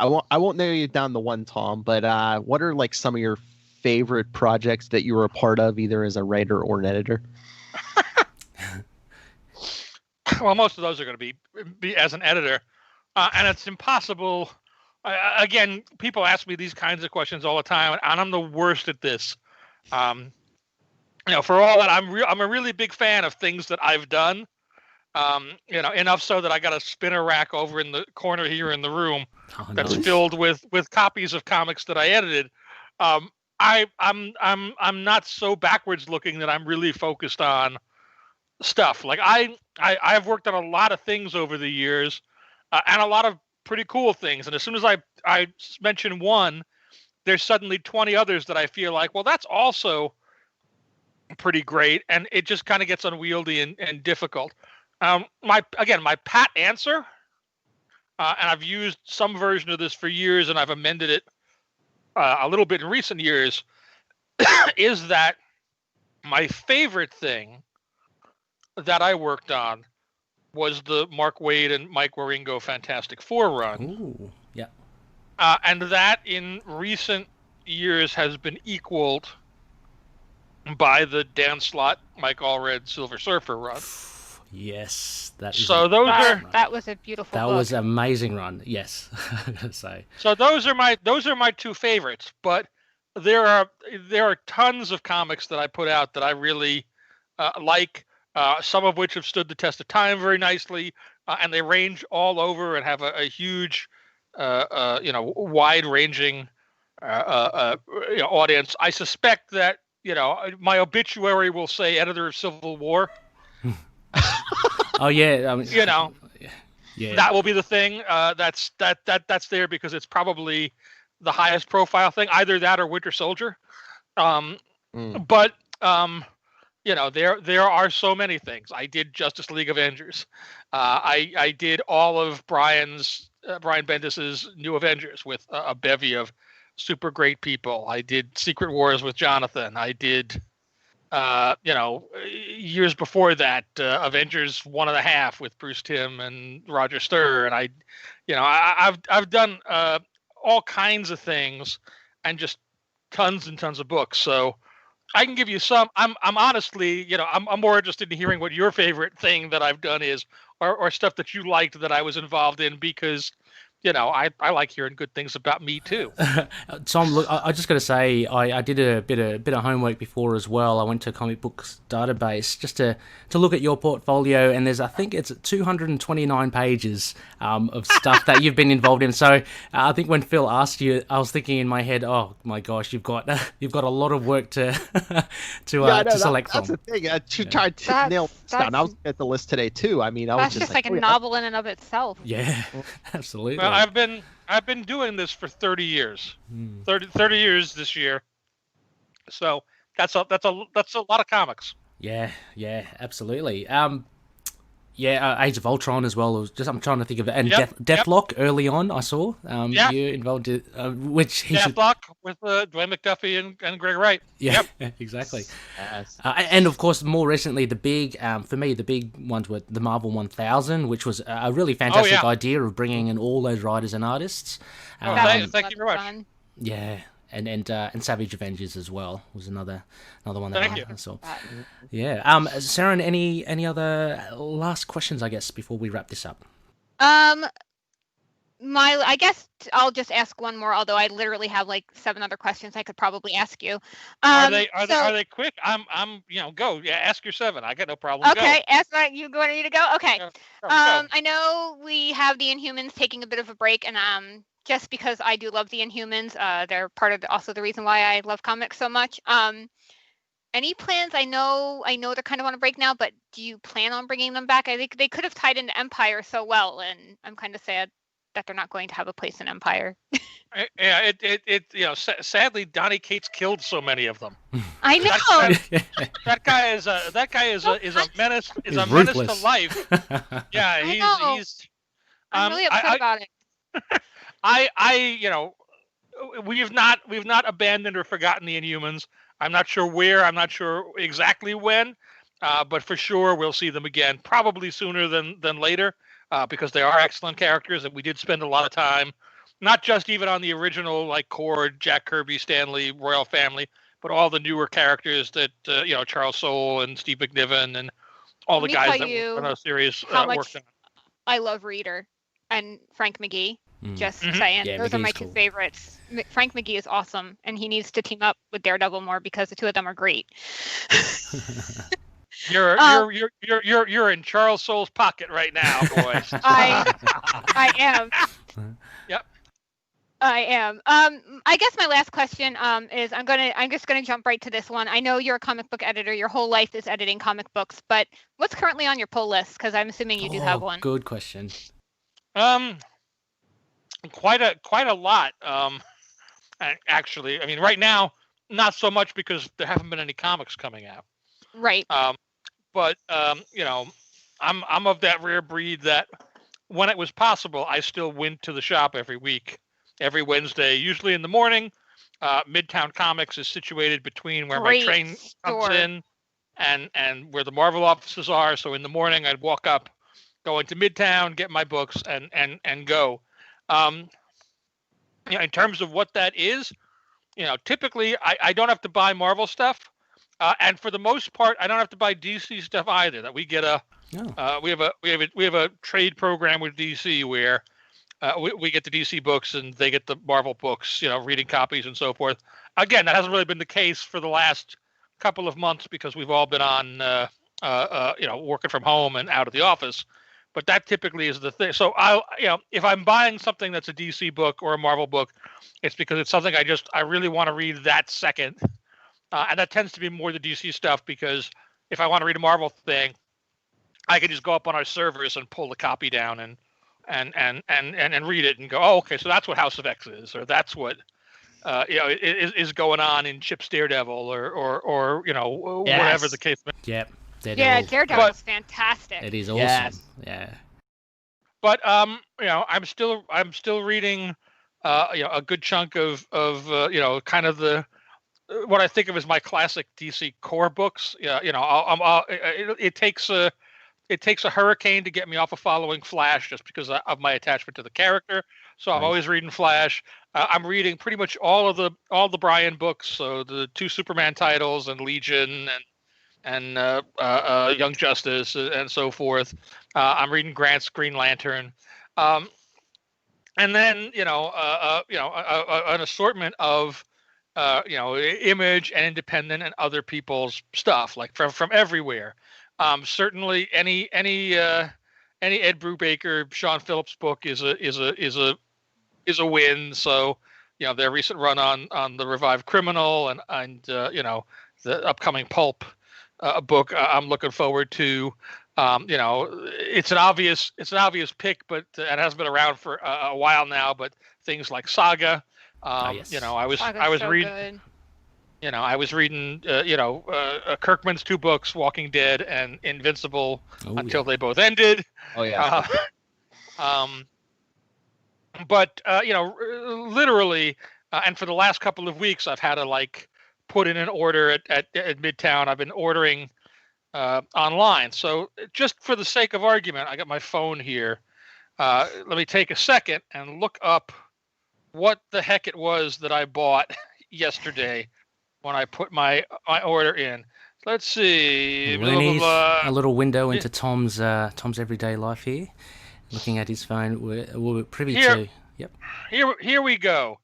won't narrow you down to one, Tom, but what are like some of your favorite projects that you were a part of, either as a writer or an editor? Well, most of those are going to be as an editor, and it's impossible. Again, people ask me these kinds of questions all the time, and I'm the worst at this. For all that, I'm a really big fan of things that I've done. Enough so that I got a spinner rack over in the corner here in the room that's filled with copies of comics that I edited. I'm not so backwards looking that I'm really focused on stuff. Like I've worked on a lot of things over the years, and a lot of pretty cool things. And as soon as I mention one, there's suddenly 20 others that I feel like, well, that's also pretty great, and it just kind of gets unwieldy and difficult. My pat answer, and I've used some version of this for years, and I've amended it a little bit in recent years, is that my favorite thing that I worked on was the Mark Waid and Mike Wieringo Fantastic Four run. Ooh, yeah. And that in recent years has been equaled by the Dan Slott, Mike Allred Silver Surfer run. Yes, that was a beautiful book. Was an amazing run. Yes, I gotta say. So those are my two favorites, but there are tons of comics that I put out that I really like. Some of which have stood the test of time very nicely, and they range all over and have a huge, wide-ranging audience. I suspect that my obituary will say editor of Civil War. Oh yeah, yeah. That will be the thing. That's there because it's probably the highest profile thing. Either that or Winter Soldier. But there are so many things. I did Justice League Avengers. I did all of Brian Bendis's New Avengers with a bevy of super great people. I did Secret Wars with Jonathan. I did, years before that, Avengers 1.5 with Bruce Timm and Roger Stern. And I've done all kinds of things and just tons and tons of books. So I can give you some. I'm honestly, I'm more interested in hearing what your favorite thing that I've done is, or stuff that you liked that I was involved in, because I like hearing good things about me too. Tom, look, I just got to say, I did a bit of homework before as well. I went to Comic Books Database just to look at your portfolio, and I think it's 229 pages of stuff that you've been involved in. So I think when Phil asked you, I was thinking in my head, oh my gosh, you've got a lot of work to select from. That's the thing. I tried to nail this down. I was at the list today too. I mean, I was That's just like a novel in and of itself. Yeah, absolutely. Well, I've been doing this for 30 years. 30 years this year. So that's a lot of comics. Yeah, absolutely. Age of Ultron as well. I'm trying to think of it. And Deathlock early on, I saw. You involved in which he Deathlock with Dwayne McDuffie and Greg Wright. Yeah, exactly. Yes. And of course, more recently, the big for me, the big ones were the Marvel 1000, which was a really fantastic idea of bringing in all those writers and artists. Thank you very much. Yeah. And Savage Avengers as well was another one that I saw. Yeah. Seren, any other last questions, I guess, before we wrap this up? I guess I'll just ask one more. Although I literally have like 7 other questions I could probably ask you. Are they quick? I'm go. Yeah, ask your 7. I got no problem. Okay, go. ask that. You going to go? Okay. Go. I know we have the Inhumans taking a bit of a break, and just because I do love the Inhumans, they're part of also the reason why I love comics so much. Any plans? I know they're kind of on a break now, but do you plan on bringing them back? I think they could have tied into Empire so well, and I'm kind of sad that they're not going to have a place in Empire. Yeah, sadly, Donny Cates killed so many of them. I know. That guy is a menace. Is a ruthless. Menace to life. Yeah, he's. I'm really upset about it. We've not abandoned or forgotten the Inhumans. I'm not sure where. I'm not sure exactly when, but for sure we'll see them again. Probably sooner than later, because they are excellent characters, and we did spend a lot of time, not just even on the original like core Jack Kirby, Stan Lee, Royal Family, but all the newer characters that Charles Soule and Steve McNiven and all the guys that worked on those series worked on. I love Reader and Frank McGee. Just saying, those are my 2 favorites. Frank McGee is awesome, and he needs to team up with Daredevil more because the 2 of them are great. You're in Charles Soule's pocket right now, boys. I am. Yep. I am. I guess my last question is I'm just gonna jump right to this one. I know you're a comic book editor. Your whole life is editing comic books, but what's currently on your pull list? Because I'm assuming you do have one. Good question. Quite a lot. Actually, I mean, right now, not so much because there haven't been any comics coming out. Right. But I'm of that rare breed that when it was possible, I still went to the shop every week, every Wednesday, usually in the morning. Midtown Comics is situated between where my train comes in and where the Marvel offices are. So in the morning, I'd walk up, go into Midtown, get my books, and go. In terms of what that is, typically I don't have to buy Marvel stuff, and for the most part, I don't have to buy DC stuff either. That we get we have a trade program with DC where we get the DC books and they get the Marvel books, reading copies and so forth. Again, that hasn't really been the case for the last couple of months because we've all been on working from home and out of the office. But that typically is the thing. So if I'm buying something that's a DC book or a Marvel book, it's because it's something I really want to read that second. And that tends to be more the DC stuff because if I want to read a Marvel thing, I can just go up on our servers and pull the copy down and read it and go, oh, okay, so that's what House of X is, or that's what is going on in Chip's Daredevil, or whatever the case may be. Yep. Daredevil is fantastic. It is awesome. Yes. Yeah. But I'm still reading a good chunk of kind of the what I think of as my classic DC core books. It takes a hurricane to get me off of following Flash just because of my attachment to the character. So I'm always reading Flash. I'm reading pretty much all the Bryan books, so the 2 Superman titles and Legion and Young Justice and so forth. I'm reading Grant's Green Lantern. and then an assortment of Image and Independent and other people's stuff, like from everywhere. Certainly any Ed Brubaker, Sean Phillips book is a win. So their recent run on the Revived Criminal and the upcoming Pulp book I'm looking forward to. It's an obvious pick, but it has been around for a while now. But things like Saga, Yes. I was so reading. good. I was reading, Kirkman's 2 books, Walking Dead and Invincible, until they both ended. Oh yeah. But literally, and for the last couple of weeks, I've had to put in an order at Midtown. I've been ordering online. So just for the sake of argument, I got my phone here. Let me take a second and look up what the heck it was that I bought yesterday when I put my order in. Let's see. Looney's, a little window into Tom's everyday life here. Looking at his phone, we're privy to. Yep. Here we go.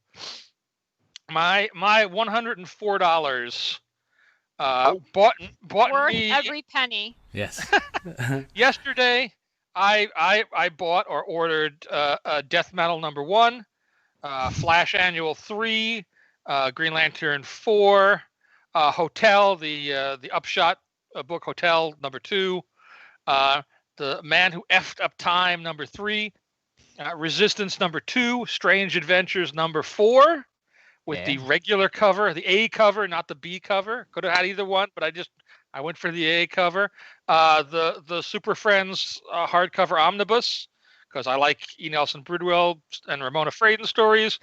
My $104 bought Worth me every penny. Yes. yesterday. I bought or ordered Death Metal #1, Flash Annual 3, Green Lantern 4, Hotel, the Upshot book Hotel #2, The Man Who Effed Up Time #3, Resistance #2, Strange Adventures #4, with the regular cover, the A cover, not the B cover. Could have had either one, but I went for the A cover. The Super Friends hardcover omnibus, because I like E. Nelson Bridwell and Ramona Fradon stories.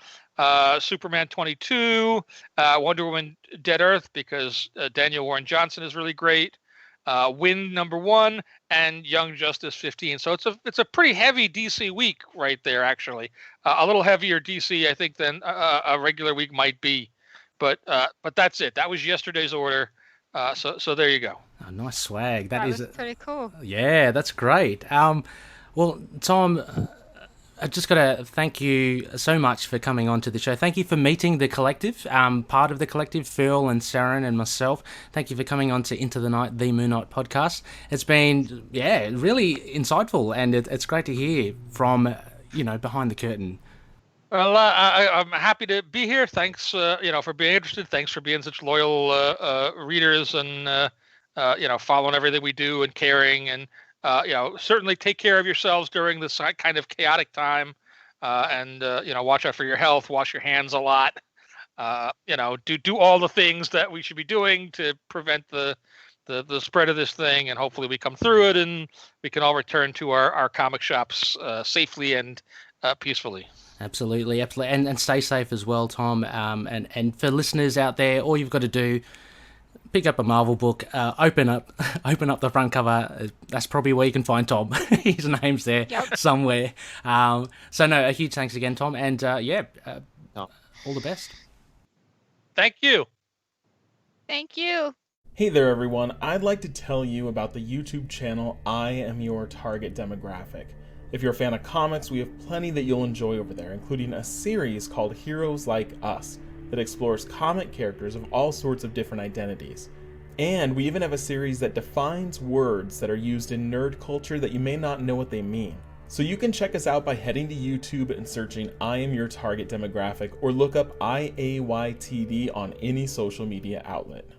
Superman 22, Wonder Woman Dead Earth, because Daniel Warren Johnson is really great. Wind #1 and Young Justice 15. So it's a pretty heavy DC week right there, actually. A little heavier DC, I think, than a regular week might be. But that's it. That was yesterday's order. So there you go. Oh, nice swag. That was pretty cool. Yeah, that's great. Well, Tom, I just got to thank you so much for coming on to the show. Thank you for meeting the collective, part of the collective, Phil and Seren and myself. Thank you for coming on to Into the Night, the Moon Knight podcast. It's been, really insightful, and it's great to hear from, behind the curtain. Well, I'm happy to be here. Thanks, for being interested. Thanks for being such loyal readers and, following everything we do and caring. And, certainly take care of yourselves during this kind of chaotic time. And watch out for your health. Wash your hands a lot. Do all the things that we should be doing to prevent the spread of this thing. And hopefully we come through it and we can all return to our comic shops safely and peacefully. Absolutely. And stay safe as well, Tom. And for listeners out there, all you've got to do, pick up a Marvel book, open up the front cover. That's probably where you can find Tom. His name's there somewhere. So no, a huge thanks again, Tom. And all the best. Thank you. Thank you. Hey there, everyone. I'd like to tell you about the YouTube channel I Am Your Target Demographic. If you're a fan of comics, we have plenty that you'll enjoy over there, including a series called Heroes Like Us that explores comic characters of all sorts of different identities. And we even have a series that defines words that are used in nerd culture that you may not know what they mean. So you can check us out by heading to YouTube and searching I Am Your Target Demographic, or look up IAYTD on any social media outlet.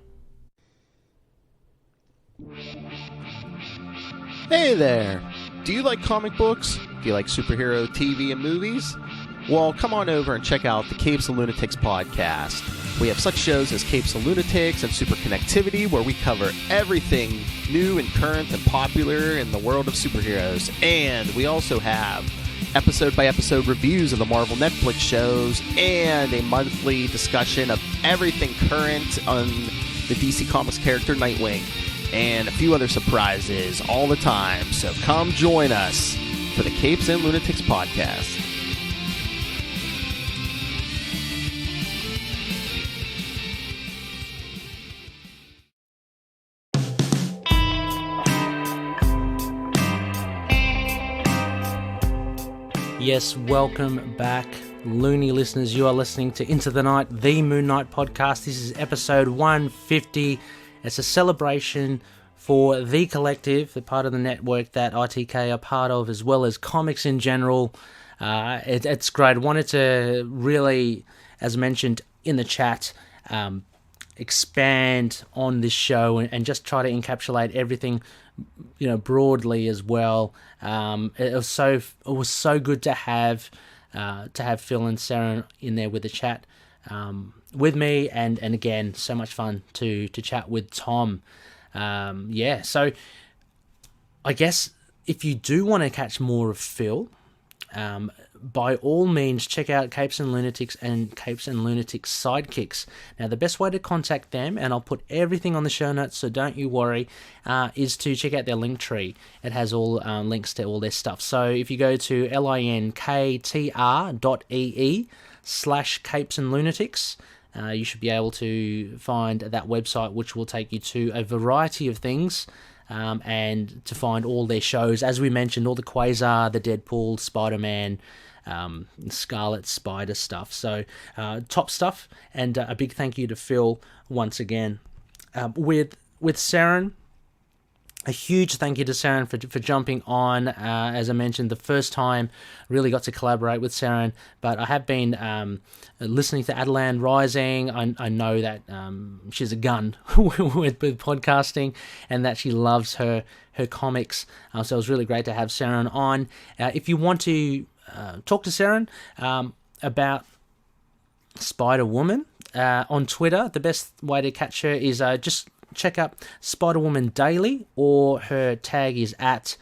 Hey there! Do you like comic books? Do you like superhero TV and movies? Well, come on over and check out the Capes and Lunatics podcast. We have such shows as Capes and Lunatics and Super Connectivity, where we cover everything new and current and popular in the world of superheroes. And we also have episode-by-episode reviews of the Marvel Netflix shows and a monthly discussion of everything current on the DC Comics character Nightwing, and a few other surprises all the time. So come join us for the Capes and Lunatics podcast. Yes, welcome back, Looney listeners. You are listening to Into the Night, the Moon Knight podcast. This is episode 150. It's a celebration for the collective, the part of the network that ITK are part of, as well as comics in general. It's great. I wanted to really, as mentioned in the chat, expand on this show and just try to encapsulate everything, broadly as well. It was so good to have Phil and Seren in there with the chat with me, and again, so much fun to chat with Tom. So I guess if you do want to catch more of Phil, by all means, check out Capes and Lunatics and Capes and Lunatics Sidekicks. Now, the best way to contact them, and I'll put everything on the show notes, so don't you worry, is to check out their link tree. It has all links to all their stuff. So if you go to linktr.ee/Capes and Lunatics, you should be able to find that website, which will take you to a variety of things. And to find all their shows, as we mentioned, all the Quasar, the Deadpool, Spider-Man, Scarlet Spider stuff. So top stuff, and a big thank you to Phil once again. With Seren, a huge thank you to Seren for jumping on. As I mentioned, the first time really got to collaborate with Seren, but I have been listening to Attilan Rising. I know that she's a gun with podcasting, and that she loves her comics. So it was really great to have Seren on. If you want to talk to Seren about Spider-Woman on Twitter, the best way to catch her is just check up Spider-Woman Daily, or her tag is at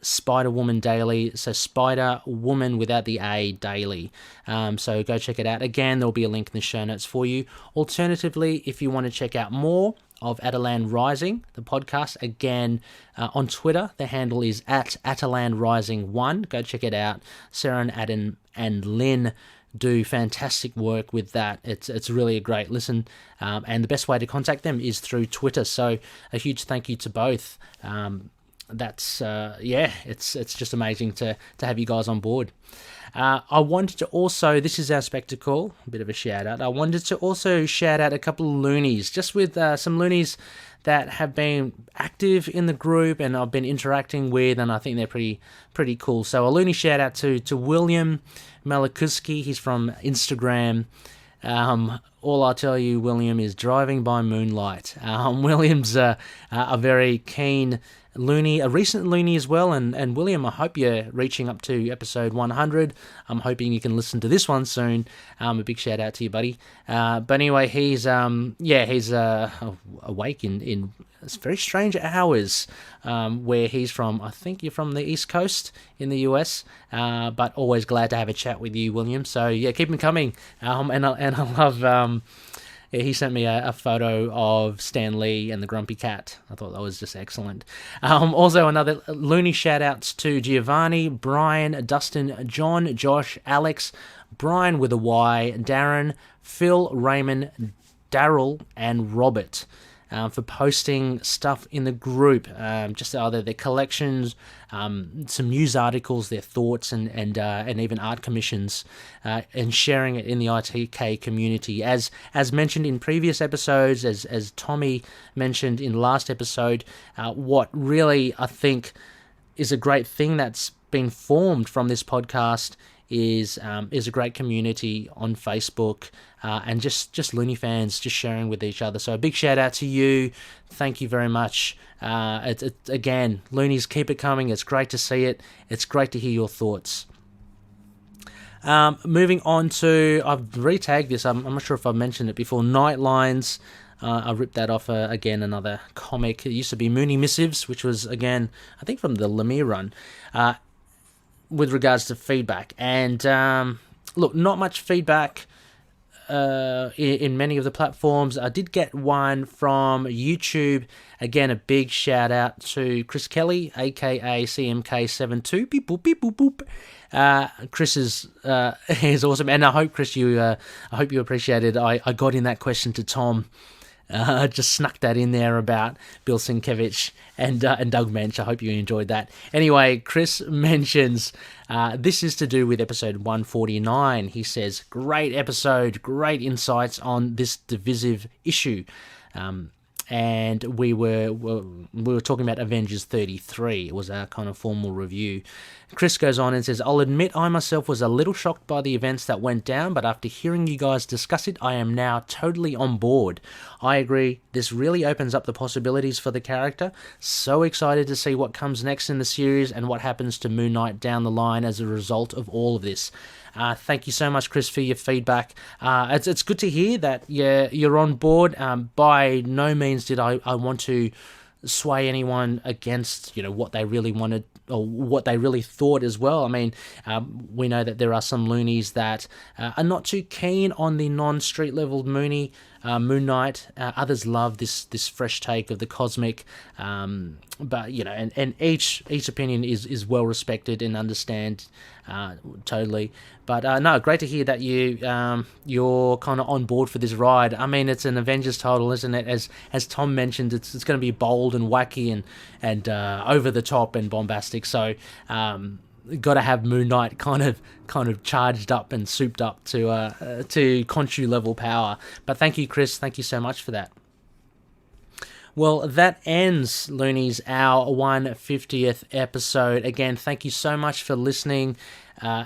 Spider-Woman Daily, so Spider-Woman without the A, Daily. So go check it out. Again, there'll be a link in the show notes for you. Alternatively, if you want to check out more of Attilan Rising, the podcast, again, on Twitter, the handle is at Attilan Rising 1. Go check it out. Seren, Adam, and Lynn do fantastic work with that. It's really a great listen, and the best way to contact them is through Twitter. So a huge thank you to both. It's just amazing to have you guys on board. I wanted to also, this is our spectacle, a bit of a shout out. I wanted to also shout out a couple of loonies, just with some loonies that have been active in the group and I've been interacting with, and I think they're pretty cool. So a loony shout out to William Malakuski. He's from Instagram. All I'll tell you, William, is driving by moonlight. William's a very keen loony, a recent loony as well, and William, I hope you're reaching up to episode 100. I'm hoping you can listen to this one soon. A big shout out to you, buddy. But anyway, he's awake in very strange hours where he's from. I think you're from the East Coast in the US, but always glad to have a chat with you, William. So yeah, keep them coming. And I love. He sent me a photo of Stan Lee and the Grumpy Cat. I thought that was just excellent. Also, another loony shout-outs to Giovanni, Brian, Dustin, John, Josh, Alex, Brian with a Y, Darren, Phil, Raymond, Daryl, and Robert for posting stuff in the group, just either their collections, some news articles, their thoughts, and even art commissions, and sharing it in the ITK community. As mentioned in previous episodes, as Tommy mentioned in last episode, what really I think is a great thing that's been formed from this podcast is a great community on Facebook, and just Looney fans just sharing with each other. So a big shout out to you. Thank you very much. Again, Loonies, keep it coming. It's great to see it. It's great to hear your thoughts. Moving on to, I've retagged this. I'm not sure if I've mentioned it before. Nightlines. I ripped that off again, another comic. It used to be Mooney Missives, which was, again, I think from the Lemire run. With regards to feedback, and look, not much feedback in many of the platforms. I did get one from YouTube. Again, a big shout out to Chris Kelly, aka CMK72. Beep boop beep boop boop. Chris is awesome, and I hope, Chris, you appreciated. I got in that question to Tom Just snuck that in there about Bill Sienkiewicz and Doug Mensch. I hope you enjoyed that. Anyway, Chris mentions this is to do with episode 149. He says, great episode, great insights on this divisive issue. And we were talking about Avengers 33. It was our kind of formal review. Chris goes on and says, I'll admit I myself was a little shocked by the events that went down, but after hearing you guys discuss it, I am now totally on board. I agree, this really opens up the possibilities for the character. So excited to see what comes next in the series and what happens to Moon Knight down the line as a result of all of this. Thank you so much, Chris, for your feedback. It's good to hear that you're on board. By no means did I want to sway anyone against what they really wanted or what they really thought as well. I mean, we know that there are some loonies that are not too keen on the non-street level Moon Knight. Others love this fresh take of the cosmic, but and each opinion is well respected and understand totally. But no, great to hear that you're kind of on board for this ride. I mean, it's an Avengers title, isn't it? As Tom mentioned, it's going to be bold and wacky and over the top and bombastic. So got to have Moon Knight kind of charged up and souped up to Khonshu level power. But thank you, Chris. Thank you so much for that. Well, that ends, Loonies, our 150th episode. Again, thank you so much for listening.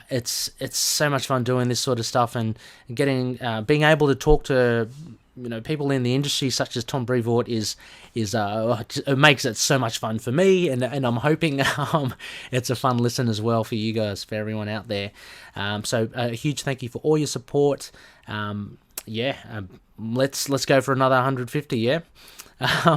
It's so much fun doing this sort of stuff and getting being able to talk to people in the industry such as Tom Brevoort is it makes it so much fun for me, and I'm hoping it's a fun listen as well for you guys, for everyone out there. So a huge thank you for all your support. Let's go for another 150. Yeah.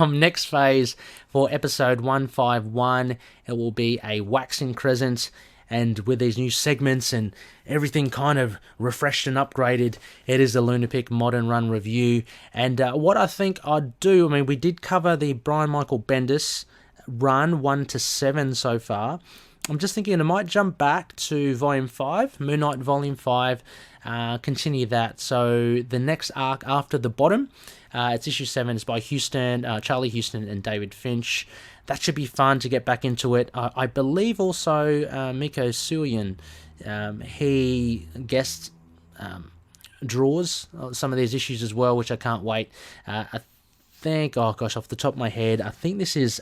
Next phase for episode 151, it will be a waxing crescent, and with these new segments and everything kind of refreshed and upgraded, it is a Lunatic Modern Run review. And what I think I'd do, I mean, we did cover the Brian Michael Bendis run 1 to 7 so far. I'm just thinking I might jump back to Volume 5, Moon Knight Volume 5, continue that. So the next arc after the bottom, it's issue 7. It's by Charlie Houston and David Finch. That should be fun to get back into it. I believe also Miko Suyan, he guest draws some of these issues as well, which I can't wait. I think, off the top of my head, I think this is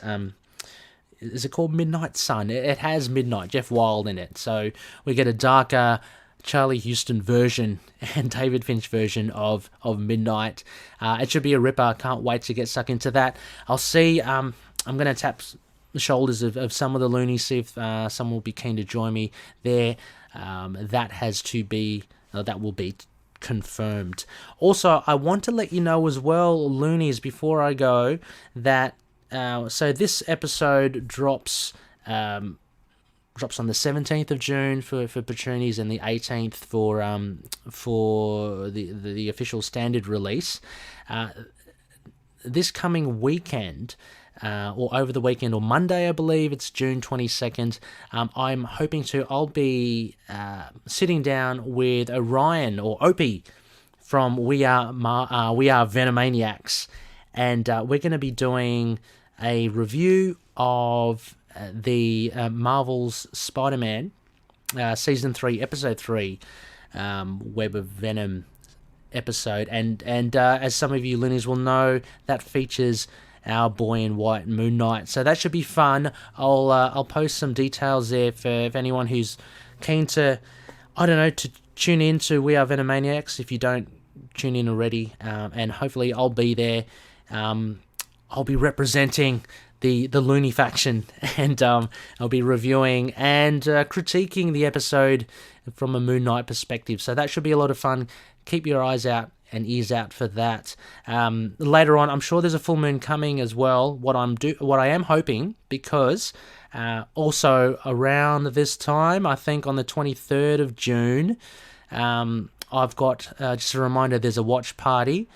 it called Midnight Sun? It has Midnight, Jeff Wild in it. So we get a darker Charlie Houston version and David Finch version of Midnight. It should be a ripper. Can't wait to get stuck into that. I'll see. I'm going to tap the shoulders of some of the loonies, see if someone will be keen to join me there. That will be confirmed. Also, I want to let you know as well, loonies, before I go, that so this episode drops on the 17th of June for Petruni's and the 18th for the official standard release. This coming weekend, or over the weekend, or Monday, I believe it's June 22nd. I'll be sitting down with Orion or Opie from We Are Venomaniacs, and we're going to be doing a review of the Marvel's Spider-Man Season 3, Episode 3, Web of Venom episode. And as some of you loonies will know, that features our boy in white, Moon Knight. So that should be fun. I'll post some details there for if anyone who's keen to, to tune in to We Are Venomaniacs, if you don't tune in already. And hopefully I'll be there. I'll be representing the Looney faction, and I'll be reviewing and critiquing the episode from a Moon Knight perspective. So that should be a lot of fun. Keep your eyes out and ears out for that. Later on, I'm sure there's a full moon coming as well. What I am hoping, because also around this time, I think on the 23rd of June, I've got just a reminder. There's a watch party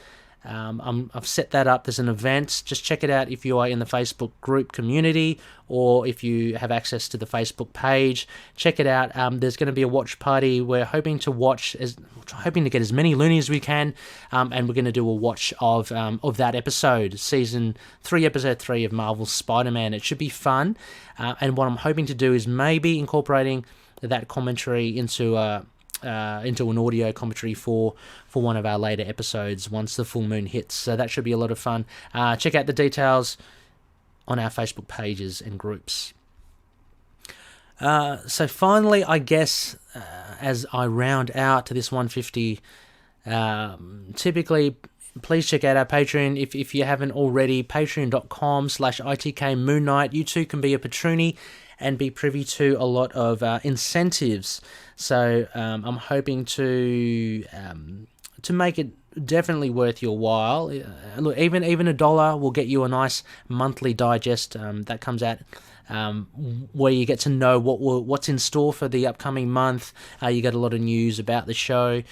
I've set that up. There's an event. Just check it out if you are in the Facebook group community or if you have access to the Facebook page. Check it out. There's going to be a watch party. We're hoping to get as many loonies as we can, and we're going to do a watch of that episode, Season 3, Episode 3 of Marvel's Spider-Man. It should be fun, and what I'm hoping to do is maybe incorporating that commentary into an audio commentary for one of our later episodes once the full moon hits. So that should be a lot of fun. Check out the details on our Facebook pages and groups. So finally, I guess, as I round out to this 150, typically, please check out our Patreon if you haven't already, patreon.com/ITK Moon Knight. You too can be a patroonie and be privy to a lot of incentives. So I'm hoping to make it definitely worth your while. Look, even $1 will get you a nice monthly digest that comes out, where you get to know what's in store for the upcoming month. You get a lot of news about the show.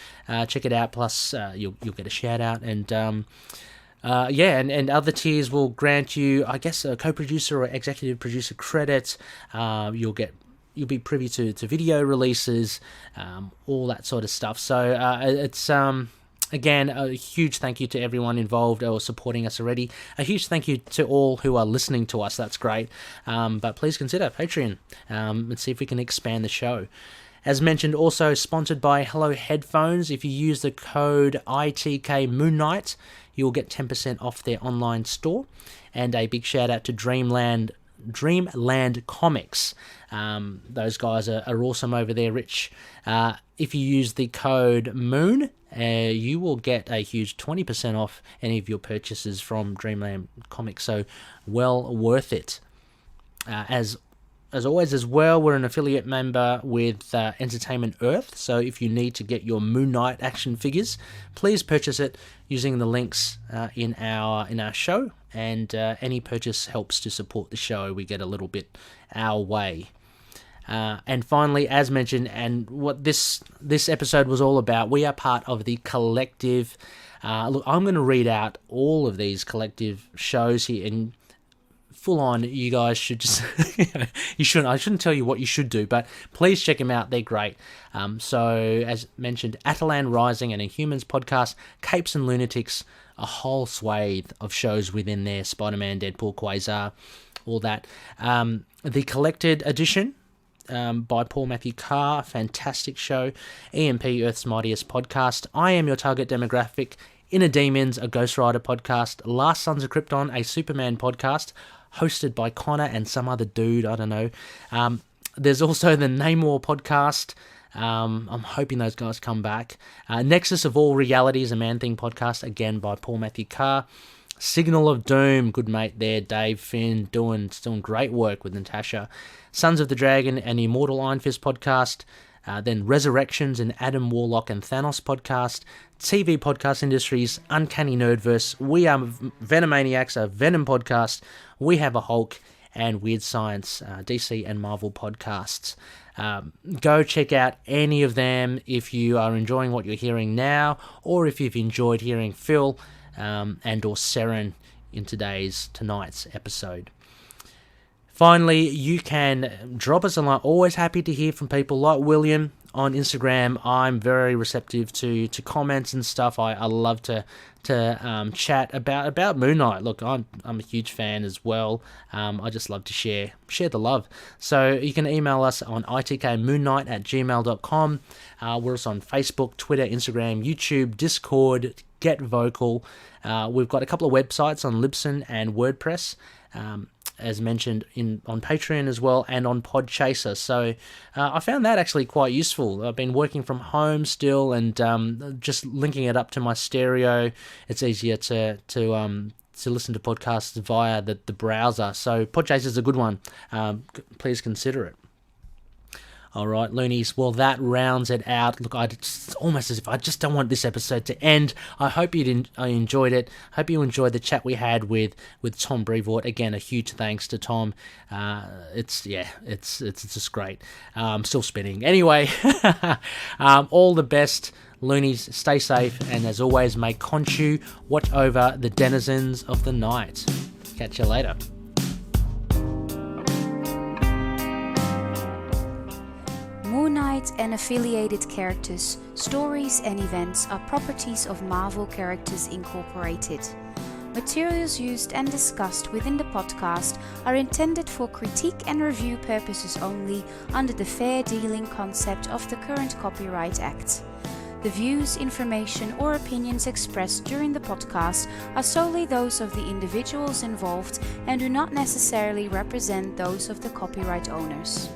Check it out. Plus, you'll get a shout out, and and other tiers will grant you, I guess, a co-producer or executive producer credit. You'll be privy to video releases, all that sort of stuff. So it's again, a huge thank you to everyone involved or supporting us already. A huge thank you to all who are listening to us. That's great. But please consider Patreon and see if we can expand the show. As mentioned, also sponsored by Hello Headphones. If you use the code ITK Moon Knight, you'll get 10% off their online store. And a big shout out to Dreamland Comics. Those guys are awesome over there, Rich. If you use the code MOON, you will get a huge 20% off any of your purchases from Dreamland Comics. So well worth it. As always as well, we're an affiliate member with Entertainment Earth. So if you need to get your Moon Knight action figures, please purchase it using the links in our show. And any purchase helps to support the show. We get a little bit our way. And finally, as mentioned, and what this episode was all about, we are part of the collective. Look, I'm going to read out all of these collective shows here, and full on, you guys should just I shouldn't tell you what you should do, but please check them out. They're great. So as mentioned, Attilan Rising and Inhumans Podcast, Capes and Lunatics, a whole swathe of shows within there, Spider-Man, Deadpool, Quasar, all that. The Collected Edition by Paul Matthew Carr, fantastic show. EMP, Earth's Mightiest Podcast, I Am Your Target Demographic, Inner Demons, a Ghost Rider podcast, Last Sons of Krypton, a Superman podcast, hosted by Connor and some other dude, I don't know. There's also the Namor podcast. I'm hoping those guys come back. Nexus of All Realities, a Man-Thing podcast, again by Paul Matthew Carr. Signal of Doom, good mate there, Dave Finn, doing great work with Natasha. Sons of the Dragon and Immortal Iron Fist podcast. Then Resurrections and Adam Warlock and Thanos podcast. TV Podcast Industries, Uncanny Nerdverse. We are Venomaniacs, a Venom podcast. We Have a Hulk, and Weird Science, DC and Marvel podcasts. Go check out any of them if you are enjoying what you're hearing now, or if you've enjoyed hearing Phil and or Seren in tonight's episode. Finally, you can drop us a line. Always happy to hear from people like William on Instagram. I'm very receptive to comments and stuff. I love to chat about Moon Knight. Look, I'm a huge fan as well. I just love to share the love. So you can email us on itkmoonnight@gmail.com. We're also on Facebook, Twitter, Instagram, YouTube, Discord, Get Vocal. We've got a couple of websites on Libsyn and WordPress. As mentioned on Patreon as well, and on Podchaser. So I found that actually quite useful. I've been working from home still, and just linking it up to my stereo, it's easier to listen to podcasts via the browser. So Podchaser is a good one. Please consider it. All right, loonies. Well, that rounds it out. Look, it's almost as if I just don't want this episode to end. I hope I enjoyed it. Hope you enjoyed the chat we had with Tom Brevoort. Again, a huge thanks to Tom. It's just great. Still spinning. Anyway, all the best, Loonies, stay safe, and as always, may Khonshu watch over the denizens of the night. Catch you later. Moon Knight and affiliated characters, stories and events are properties of Marvel Characters Incorporated. Materials used and discussed within the podcast are intended for critique and review purposes only under the fair dealing concept of the current Copyright Act. The views, information or opinions expressed during the podcast are solely those of the individuals involved and do not necessarily represent those of the copyright owners.